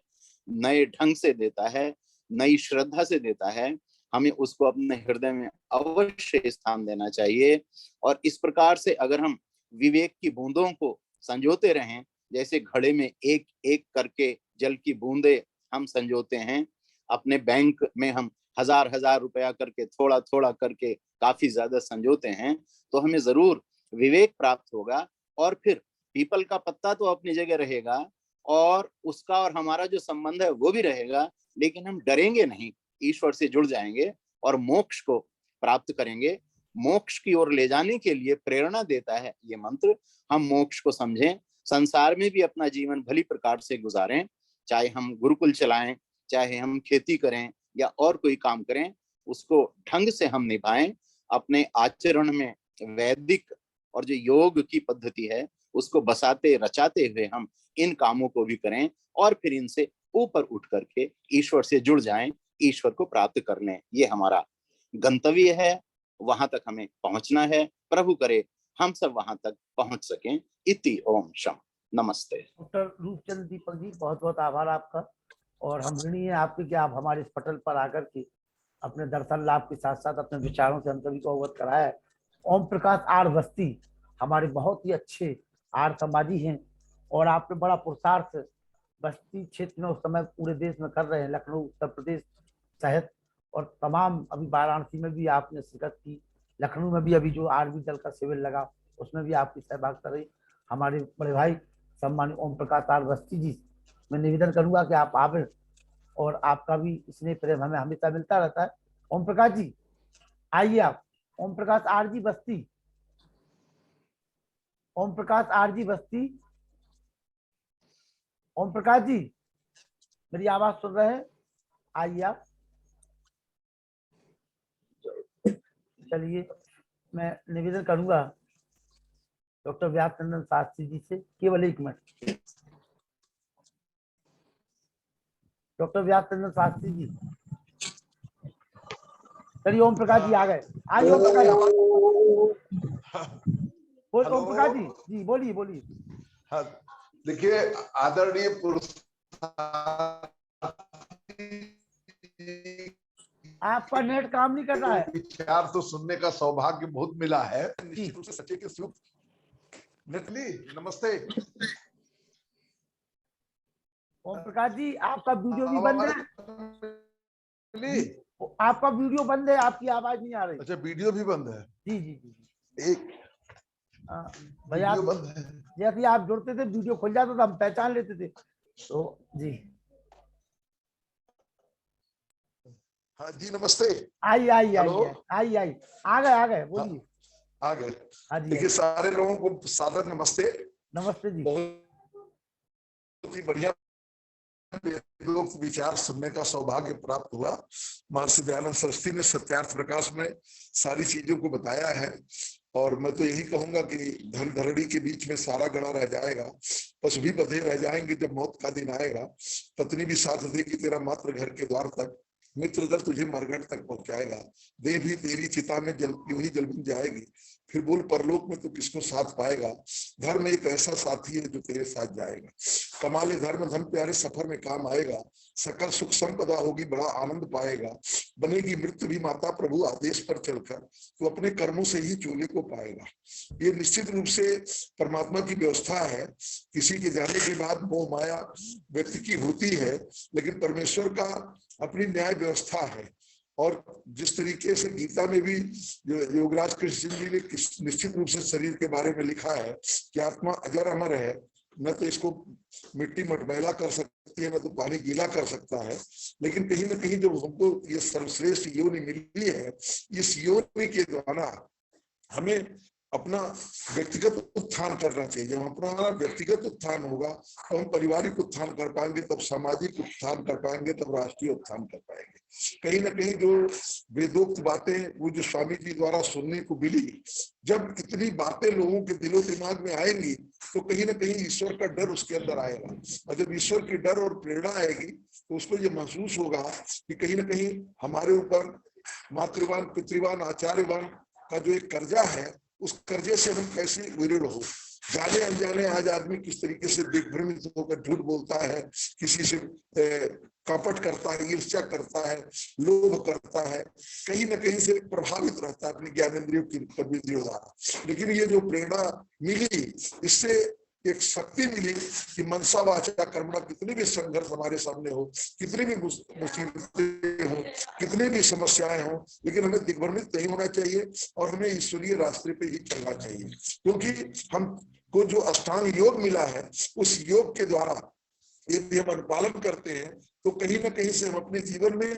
नए ढंग से देता है, नई श्रद्धा से देता है। हमें उसको अपने हृदय में अवश्य स्थान देना चाहिए। और इस प्रकार से अगर हम विवेक की बूंदों को संजोते रहें, जैसे घड़े में एक एक करके जल की बूंदे हम संजोते हैं, अपने बैंक में हम हजार हजार रुपया करके थोड़ा थोड़ा करके काफी ज्यादा संजोते हैं, तो हमें जरूर विवेक प्राप्त होगा। और फिर पीपल का पत्ता तो अपनी जगह रहेगा और उसका और हमारा जो संबंध है वो भी रहेगा, लेकिन हम डरेंगे नहीं, ईश्वर से जुड़ जाएंगे और मोक्ष को प्राप्त करेंगे। मोक्ष की ओर ले जाने के लिए प्रेरणा देता है ये मंत्र। हम मोक्ष को समझें, संसार में भी अपना जीवन भली प्रकार से गुजारें, चाहे हम गुरुकुल चलाएं, चाहे हम खेती करें या और कोई काम करें, उसको ढंग से हम निभाएं। अपने आचरण में वैदिक और जो योग की पद्धति है उसको बसाते रचाते हुए हम इन कामों को भी करें और फिर इनसे ऊपर उठ करके ईश्वर से जुड़ जाएं, ईश्वर को प्राप्त कर लें। ये हमारा गंतव्य है, वहां तक हमें पहुंचना है। प्रभु करे हम सब वहां तक पहुंच सकें। इति ओम शम। नमस्ते। डॉक्टर रूपचंद दीपक जी, बहुत बहुत आभार आपका। और हम ऋणी हैं आपके कि आप हमारे इस पटल पर आकर के अपने दर्शन लाभ के साथ साथ अपने विचारों से हम सभी को अवगत कराया है। ओम प्रकाश आर बस्ती हमारे बहुत ही अच्छे आर समाजी हैं और आपने बड़ा पुरुषार्थ बस्ती क्षेत्र में उस समय पूरे देश में कर रहे हैं, लखनऊ उत्तर प्रदेश सहित, और तमाम अभी वाराणसी में भी आपने शिरकत की, लखनऊ में भी अभी जो आर्मी दल का शिविर लगा उसमें भी आपकी सहभागिता रही। हमारे बड़े भाई सम्मानित ओम प्रकाश आर बस्ती जी, मैं निवेदन करूंगा कि आप आवे और आपका भी स्नेह प्रेम हमें हमेशा मिलता रहता है। ओम प्रकाश जी आइए आप। ओम प्रकाश आर जी बस्ती, ओम प्रकाश आर जी बस्ती, ओम प्रकाश जी मेरी आवाज सुन रहे हैं? आइए आप। चलिए मैं निवेदन करूंगा डॉक्टर व्यास नंदन शास्त्री जी से, केवल 1 मिनट। डॉक्टर व्यास नंदन शास्त्री जी, चलिए ओम प्रकाश जी आ गए। आइए ओम प्रकाश जी, बोल ओम प्रकाश जी बोलिए बोलिए। हाँ, देखिए आदरणीय आपका नेट काम नहीं कर रहा है। विचार तो सुनने का सौभाग्य बहुत मिला है। निश्चित रूप से सच्चे के सुख। नटली नमस्ते। ओम प्रकाश जी आपका वीडियो भी बंद है, आपका वीडियो बंद है, आपकी आवाज नहीं आ रही। अच्छा वीडियो भी बंद है? जी जी जी। एक भैया जैसे आप जुड़ते थे वीडियो खुल जाता था, हम पहचान लेते थे। तो जी हाँ जी नमस्ते। आइए आइए आइए आइए आइए, आ गए बोलिए। आ गए। हाँ जी देखिए सारे लोगों को सादर नमस्ते। नमस्ते जी। बहुत ही बढ़िया विचार सुनने का सौभाग्य प्राप्त हुआ। महर्षि दयानंद सरस्वती ने सत्यार्थ प्रकाश में सारी चीजों को बताया है और मैं तो यही कहूंगा कि धन धरणी के बीच में सारा गड़ा रह जाएगा, पशु भी बंधे रह जाएंगे जब मौत का दिन आएगा। पत्नी भी साथ देगी तेरा मात्र घर के द्वार तक, मित्र दल तुझे मरघट तक पहुंचाएगा, देह भी तेरी चिता में जल यूं ही जल बन जाएगी। फिर बोल परलोक में तू किसको साथ पाएगा। धर्म एक ऐसा साथी है जो तेरे साथ जाएगा। कमाले धर्म धन प्यारे सफर में काम आएगा। सकल सुख संपदा होगी बड़ा आनंद पाएगा। बनेगी मृत्यु भी माता प्रभु आदेश पर चलकर, तू अपने कर्मों से ही चोले को पाएगा। ये निश्चित रूप से परमात्मा की व्यवस्था है। किसी के जाने के बाद मोह माया व्यक्ति की होती है, लेकिन परमेश्वर का अपनी न्याय व्यवस्था है। और जिस तरीके से गीता में भी योगराज कृष्ण जी ने निश्चित रूप से शरीर के बारे में लिखा है कि आत्मा अजर अमर है, न तो इसको मिट्टी मटमैला कर सकती है, न तो पानी गीला कर सकता है। लेकिन कहीं ना कहीं जब हमको ये सर्वश्रेष्ठ योनि मिली है, इस योनि के द्वारा हमें अपना व्यक्तिगत उत्थान करना चाहिए। जब हमारा व्यक्तिगत उत्थान होगा तो हम पारिवारिक उत्थान कर पाएंगे, तब सामाजिक उत्थान कर पाएंगे, तब राष्ट्रीय उत्थान कर पाएंगे। कहीं ना कहीं जो वेदोक्त बातें वो जो स्वामी जी द्वारा सुनने को मिली, जब इतनी बातें लोगों के दिलो दिमाग में आएंगी तो कहीं ना कहीं ईश्वर का डर उसके अंदर आएगा, और जब ईश्वर की डर और प्रेरणा आएगी तो उसको ये महसूस होगा कि कहीं ना कहीं हमारे ऊपर मातृवान, पितृवान, आचार्यवान का जो एक कर्जा है, उस कर्जे से हम कैसे विरुद्ध हो। जाने अनजाने आज आदमी किस तरीके से दिग्भ्रमित होकर झूठ बोलता है, किसी से कपट करता है, ईर्ष्या करता है, लोभ करता है, कहीं ना कहीं से प्रभावित रहता है अपनी ज्ञानेंद्रियों की प्रवृत्तियों द्वारा। लेकिन ये जो प्रेरणा मिली, इससे एक शक्ति मिली कि मनसा वाचा कर्मणा, कितनी भी संघर्ष हमारे सामने हो, कितनी भी मुसीबतें हो, कितनी भी समस्याएं हो, लेकिन हमें दिग्भ्रमित नहीं होना चाहिए और हमें ईश्वरीय रास्ते पे ही चलना चाहिए। क्योंकि हमको जो अष्टांग योग मिला है, उस योग के द्वारा यदि हम अनुपालन करते हैं तो कहीं ना कहीं से हम अपने जीवन में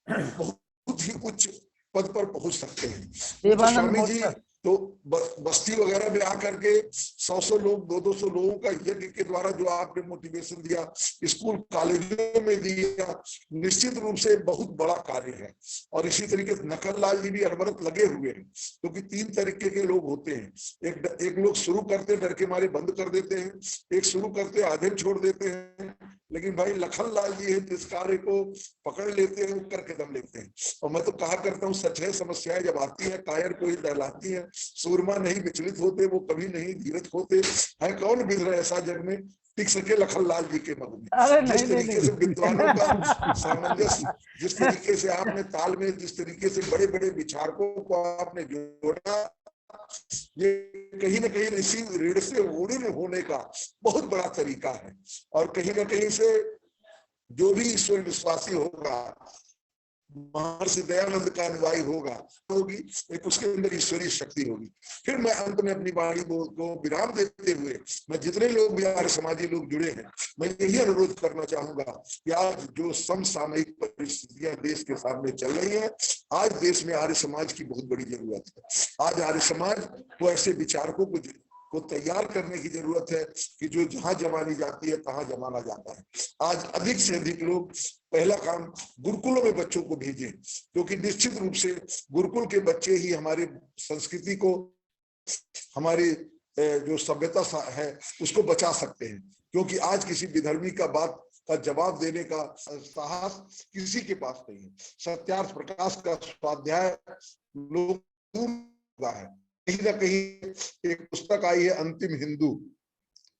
बहुत ही उच्च पद पर पहुंच सकते हैं। तो स्वामी जी तो बस्ती वगैरह में आकर के 100 लोग, 200 लोगों का यज्ञ के द्वारा जो आपने मोटिवेशन दिया, स्कूल कॉलेजों में दिया, निश्चित रूप से बहुत बड़ा कार्य है। और इसी तरीके से नखल लाल जी भी अनवरत लगे हुए हैं, क्योंकि 3 तरीके के लोग होते हैं। एक लोग शुरू करते डर के मारे बंद कर देते हैं, एक शुरू करते आधे छोड़ देते हैं, लेकिन भाई लखन लाल जी है जिस कार्य को पकड़ लेते हैं, करके दम लेते हैं। और मैं तो कहा करता हूँ, सच है, समस्याएं जब आती है कायर को ही दहलाती है, सूरमा नहीं विचलित होते, वो कभी नहीं धीरज होते। है कौन विद्र ऐसा जग में टिक सके लखन लाल जी के मग में। जिस तरीके से विद्वानों का सामंजस्य, जिस तरीके से आपने तालमेल, जिस तरीके से बड़े बड़े विचारकों को आपने जोड़ा, ये कहीं ना कहीं इसी ऋण से ऊर्ण होने का बहुत बड़ा तरीका है। और कहीं ना कहीं से जो भी ईश्वर विश्वासी होगा, महर्षि दयानंद का अनुयायी होगी, एक उसके अंदर ईश्वरीय शक्ति होगी। फिर मैं अंत में अपनी वाणी को विराम देते हुए, मैं जितने लोग भी आर्य समाजी लोग जुड़े हैं, मैं यही अनुरोध करना चाहूंगा कि आज जो समसामयिक परिस्थितियां देश के सामने चल रही हैं, आज देश में आर्य समाज की बहुत बड़ी जरूरत है। आज आर्य समाज को ऐसे विचारकों को तैयार करने की जरूरत है कि जो जहां जमानी जाती है तहां जमाना जाता है। आज अधिक से अधिक लोग पहला काम गुरुकुलों में बच्चों को भेजें, क्योंकि निश्चित रूप से गुरुकुल के बच्चे ही हमारी संस्कृति को, हमारी जो सभ्यता है उसको बचा सकते हैं। क्योंकि आज किसी विधर्मी का बात का जवाब देने का साहस किसी के पास नहीं है। सत्यार्थ प्रकाश का स्वाध्याय लोग है। कहीं ना कहीं एक पुस्तक आई है अंतिम हिंदू,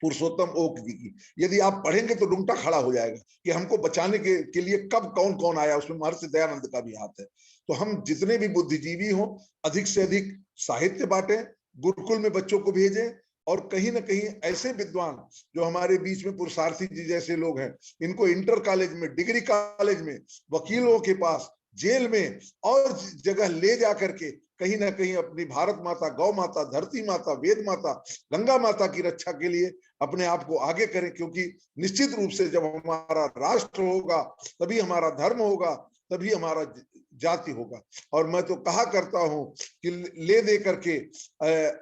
पुरुषोत्तम ओक जी की, यदि आप पढ़ेंगे तो रुंगटा खड़ा हो जाएगा कि हमको बचाने के लिए कब कौन कौन आया। उसमें महर्षि दयानंद का भी हाथ है। तो हम जितने भी बुद्धिजीवी हों, अधिक से अधिक साहित्य बांटें, गुरुकुल में बच्चों को भेजें, और कहीं ना कहीं ऐसे विद्वान जो हमारे बीच में पुरुषार्थी जी जैसे लोग हैं, इनको इंटर कॉलेज में, डिग्री कॉलेज में, वकीलों के पास, जेल में और जगह ले जा करके कहीं ना कहीं अपनी भारत माता, गौ माता, धरती माता, वेद माता, गंगा माता की रक्षा के लिए अपने आप को आगे करें। क्योंकि निश्चित रूप से जब हमारा राष्ट्र होगा, तभी हमारा धर्म होगा, तभी हमारा जाति होगा। और मैं तो कहा करता हूं कि ले दे करके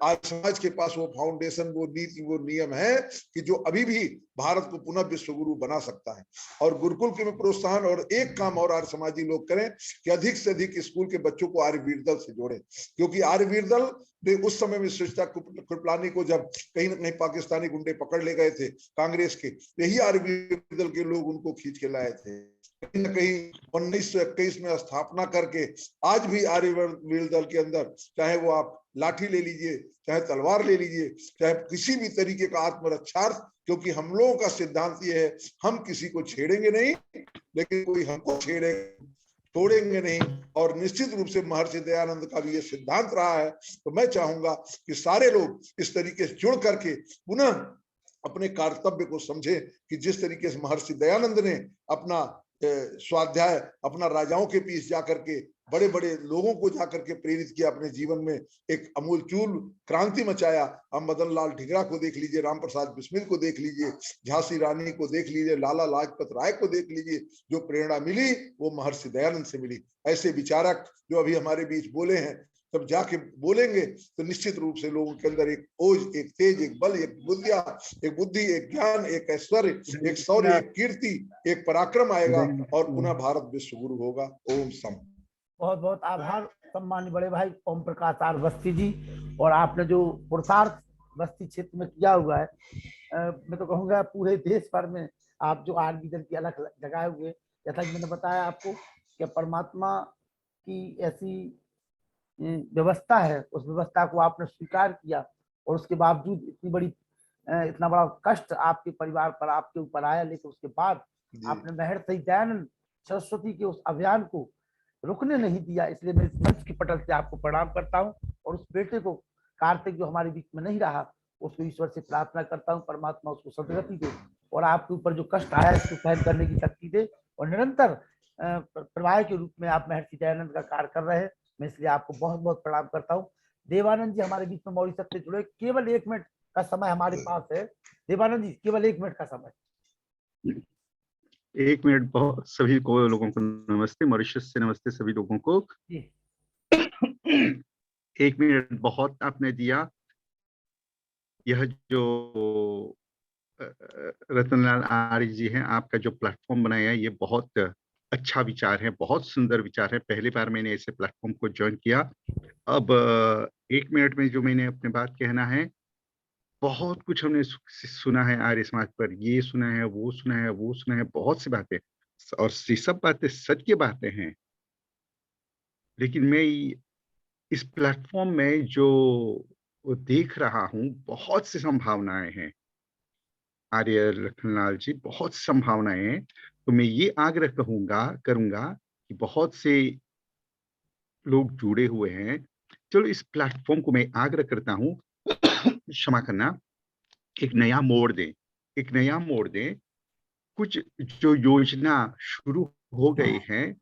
आज समाज के पास वो फाउंडेशन, वो नीति, वो नियम है कि जो अभी भी भारत को पुनः विश्व गुरु बना सकता है। और गुरुकुल के में प्रोत्साहन, और एक काम और आर्य समाजी लोग करें कि अधिक से अधिक स्कूल के बच्चों को आर्यवीर दल से जोड़े। क्योंकि आर्यवीर दल ने उस समय में सुचिता कृपलानी को जब कहीं ना कहीं पाकिस्तानी गुंडे पकड़ ले गए थे कांग्रेस के, यही आर्यवीर दल के लोग उनको खींच के लाए थे। कहीं ना कहीं 1921 में स्थापना करके आज भी आर्यवीर दल के अंदर, चाहे वो आप लाठी ले लीजिए, चाहे तलवार ले लीजिए, चाहे किसी भी तरीके का आत्मरक्षार्थ, क्योंकि हम लोगों का सिद्धांत ये है, हम किसी को छेड़ेंगे नहीं, लेकिन कोई हमको छोड़ेंगे नहीं। और निश्चित रूप से महर्षि दयानंद का भी ये सिद्धांत रहा है। तो मैं चाहूंगा कि सारे लोग इस तरीके से जुड़ करके पुनः अपने कर्तव्य को समझे कि जिस तरीके से महर्षि दयानंद ने अपना स्वाध्याय, अपना राजाओं के बीच जाकर के बड़े बड़े लोगों को जाकर के प्रेरित किया, अपने जीवन में एक अमूलचूल क्रांति मचाया। हम मदन लाल ढिगरा को देख लीजिए, राम प्रसाद बिस्मिल को देख लीजिए, झांसी रानी को देख लीजिए, लाला लाजपत राय को देख लीजिए। जो प्रेरणा मिली वो महर्षि दयानंद से मिली। ऐसे विचारक जो अभी हमारे बीच बोले हैं, तब जाके बोलेंगे तो निश्चित रूप से लोगों के अंदर एक ओज, एक तेज, एक बल, एक बुद्धि, एक ज्ञान, एक ऐश्वर्य, एक शौर्य, एक कीर्ति, एक पराक्रम आएगा और पुनः भारत विश्व गुरु होगा। ओम सम। बहुत बहुत आभार सम्मानित बड़े भाई ओम प्रकाश आर अवस्थी जी। और आपने जो पुरुषार्थ बस्ती क्षेत्र में किया हुआ है, मैं तो कहूँगा पूरे देश भर में आप जो आरबी दल की अलग जगह हुए, जैसा कि मैंने बताया आपको कि परमात्मा की ऐसी व्यवस्था है, उस व्यवस्था को आपने स्वीकार किया और उसके बावजूद इतना बड़ा कष्ट आपके परिवार पर, आपके ऊपर आया, लेकिन उसके बाद आपने महर्षि दयानंद सरस्वती के उस अभियान को रुकने नहीं दिया। इसलिए मैं इस मंच की पटल से आपको प्रणाम करता हूँ और उस बेटे को कार्तिक जो हमारे बीच में नहीं रहा, उसको ईश्वर से प्रार्थना करता हूँ परमात्मा उसको सदगति दे और आपके ऊपर जो कष्ट आया इसको सहन करने की शक्ति दे और निरंतर प्रवाह के रूप में आप महर्षि दयानंद का कार्य कर रहे हैं। मैं इसलिए आपको बहुत बहुत प्रणाम करता हूँ। देवानंद जी हमारे बीच में मॉरिशस से जुड़े, केवल 1 मिनट का समय हमारे पास है। देवानंद जी केवल 1 मिनट का समय। 1 मिनट। बहुत सभी को लोगों को नमस्ते, मॉरिशस से नमस्ते सभी लोगों को। 1 मिनट बहुत आपने दिया। यह जो रतनलाल आर्य जी हैं, आपका जो प्लेटफॉर्म बनाया है ये बहुत अच्छा विचार है, बहुत सुंदर विचार है। पहली बार मैंने ऐसे प्लेटफॉर्म को ज्वाइन किया। अब 1 मिनट में जो मैंने अपनी बात कहना है, बहुत कुछ हमने सुना है आर्य समाज पर, ये सुना है, वो सुना है, वो सुना है, बहुत सी बातें, और ये सब बातें सत्य बातें हैं। लेकिन मैं इस प्लेटफॉर्म में जो देख रहा हूँ, बहुत सी संभावनाएं हैं आर्य लखनलाल जी, बहुत संभावनाएं हैं। तो मैं ये आग्रह करूंगा कि बहुत से लोग जुड़े हुए हैं, चलो इस प्लेटफॉर्म को मैं आग्रह करता हूँ क्षमा करना, एक नया मोड़ दें। कुछ जो योजना शुरू हो गई है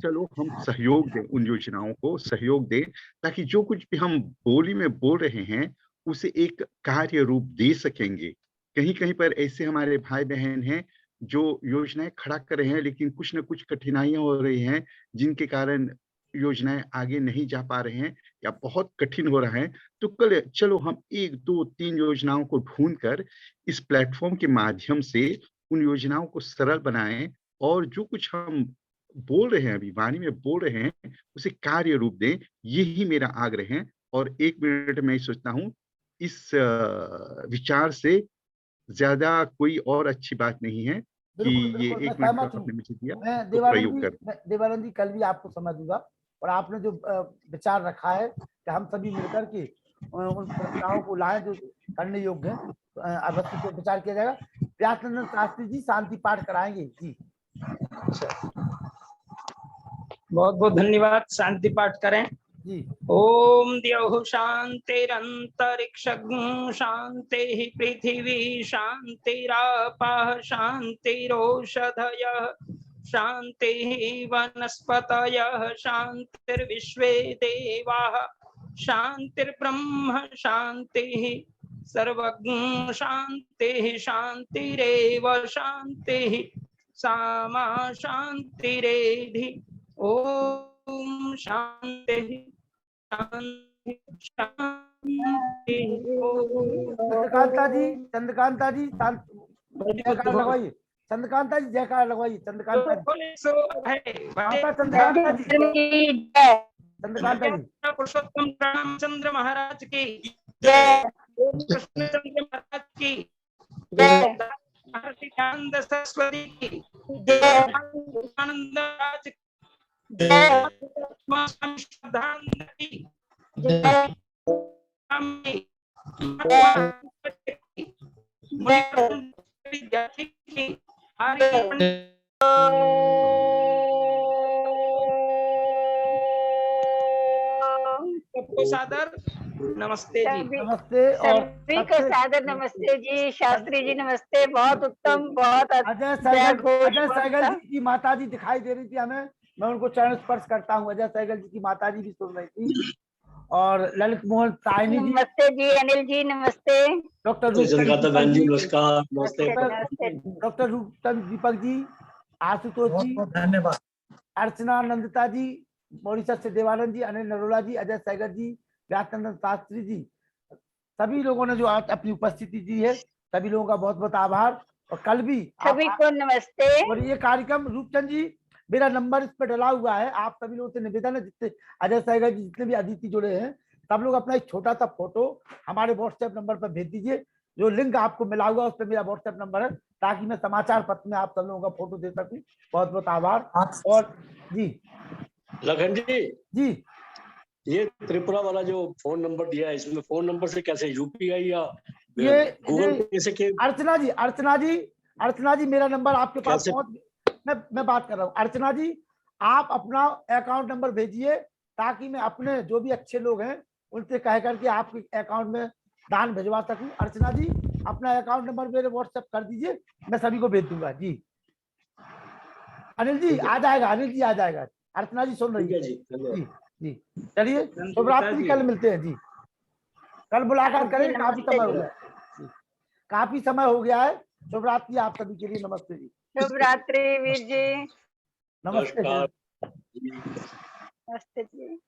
चलो हम सहयोग दें, उन योजनाओं को सहयोग दें, ताकि जो कुछ भी हम बोली में बोल रहे हैं उसे एक कार्य रूप दे सकेंगे। कहीं कहीं पर ऐसे हमारे भाई बहन हैं जो योजनाएं खड़ा कर रहे हैं, लेकिन कुछ न कुछ कठिनाइयां हो रही हैं जिनके कारण योजनाएं आगे नहीं जा पा रहे हैं या बहुत कठिन हो रहा है। तो चलो हम 1, 2, 3 योजनाओं को ढूंढकर इस प्लेटफॉर्म के माध्यम से उन योजनाओं को सरल बनाएं और जो कुछ हम बोल रहे हैं, अभी वाणी में बोल रहे हैं, उसे कार्य रूप दें। यही मेरा आग्रह है। और 1 मिनट में सोचता हूँ इस विचार से ज्यादा कोई और अच्छी बात नहीं है कि ये 1 मिनट का आपने मुझे दिया। मैं तो देवानंद जी कल भी आपको समय दूंगा और आपने जो विचार रखा है कि हम सभी मिलकर के उन प्रथाओं को लाएं जो करने योग्य है, अवश्य पे विचार किया जाएगा। व्यासनंदन शास्त्री जी शांति पाठ कराएंगे जी। बहुत बहुत धन्यवाद। शांति पाठ करें जी। ओम द्यौः शांतिरंतरिक्षं शांति पृथिवी शांतिरापः शांतिरोषधयः शांति वनस्पतयः शांतिर्विश्वे देवाः शांतिर्ब्रह्म शांति सर्वज्ञ शांति शांतिरेव शांति सामा शांतिरेधि। ओम शांति शांति शांति। चंद्रकांता जी जयकार लगवाइए। चंद्रकांता जी जयकार लगवाइए। चंद्रकांता जी पुरुषोत्तम रामचंद्र महाराज की जय। कृष्णचंद्र महाराज की जय। महर्षि दयानंद सरस्वती की जय। आनंद राज जय। श्रद्धानंद की जय। विद्यार्थी की सबको सादर नमस्ते जी। नमस्ते और सभी को सादर नमस्ते जी। शास्त्री जी नमस्ते। बहुत उत्तम, बहुत अजय सहगल जी की माता जी दिखाई दे रही थी हमें, मैं उनको चरण स्पर्श करता हूँ। अजय सहगल जी की माता जी भी सुन रही थी। और ललित मोहन साइनी जी नमस्ते जी। अनिल जी नमस्ते। डॉक्टर रूपचंद दीपक जी, आशुतोष जी, धन्यवाद। अर्चना नंदिता जी, मॉरिशस से देवानंद जी, अनिल नरोला जी, अजय सैगर जी, व्यासनंदन शास्त्री जी, सभी लोगों ने जो आज अपनी उपस्थिति दी है, सभी लोगों का बहुत बहुत आभार। और कल भी सभी को नमस्ते। और ये कार्यक्रम रूपचंद जी, मेरा नंबर इस पर डला हुआ है, आप सभी लोगों से निवेदन है, जितने अजय सैगर जी, जितने भी अदिति जुड़े हैं, सब लोग अपना एक छोटा सा फोटो हमारे व्हाट्सएप नंबर पर भेज दीजिए। जो लिंक आपको मिला हुआ उस पर मेरा व्हाट्सएप नंबर है, ताकि मैं समाचार पत्र में आप सब लोगों का फोटो दे सकूं। बहुत बहुत आभार। और जी लखन जी, ये त्रिपुरा वाला जो फोन नंबर दिया है, इसमें फोन नंबर से कैसे यूपीआई या ये गूगल पे से के? अर्चना जी मेरा नंबर आपके पास पहुंच, मैं बात कर रहा हूँ। अर्चना जी, आप अपना अकाउंट नंबर भेजिए, ताकि मैं अपने जो भी अच्छे लोग हैं उनसे कह करके आपके अकाउंट में दान भिजवा सकूं। अर्चना जी, अपना अकाउंट नंबर मेरे व्हाट्सएप कर दीजिए, मैं सभी को भेज दूंगा। जी अनिल जी आ जाएगा, अनिल जी आ जाएगा। अर्चना जी सुन रही है जी। जी चलिए, शुभ रात्रि, कल मिलते हैं जी, कल मुलाकात करेंगे। काफी समय हो गया, काफी समय हो गया है। शुभ रात्रि आप सभी के लिए। नमस्ते जी। शुभ रात्रि वीर जी। नमस्ते जी। नमस्ते जी।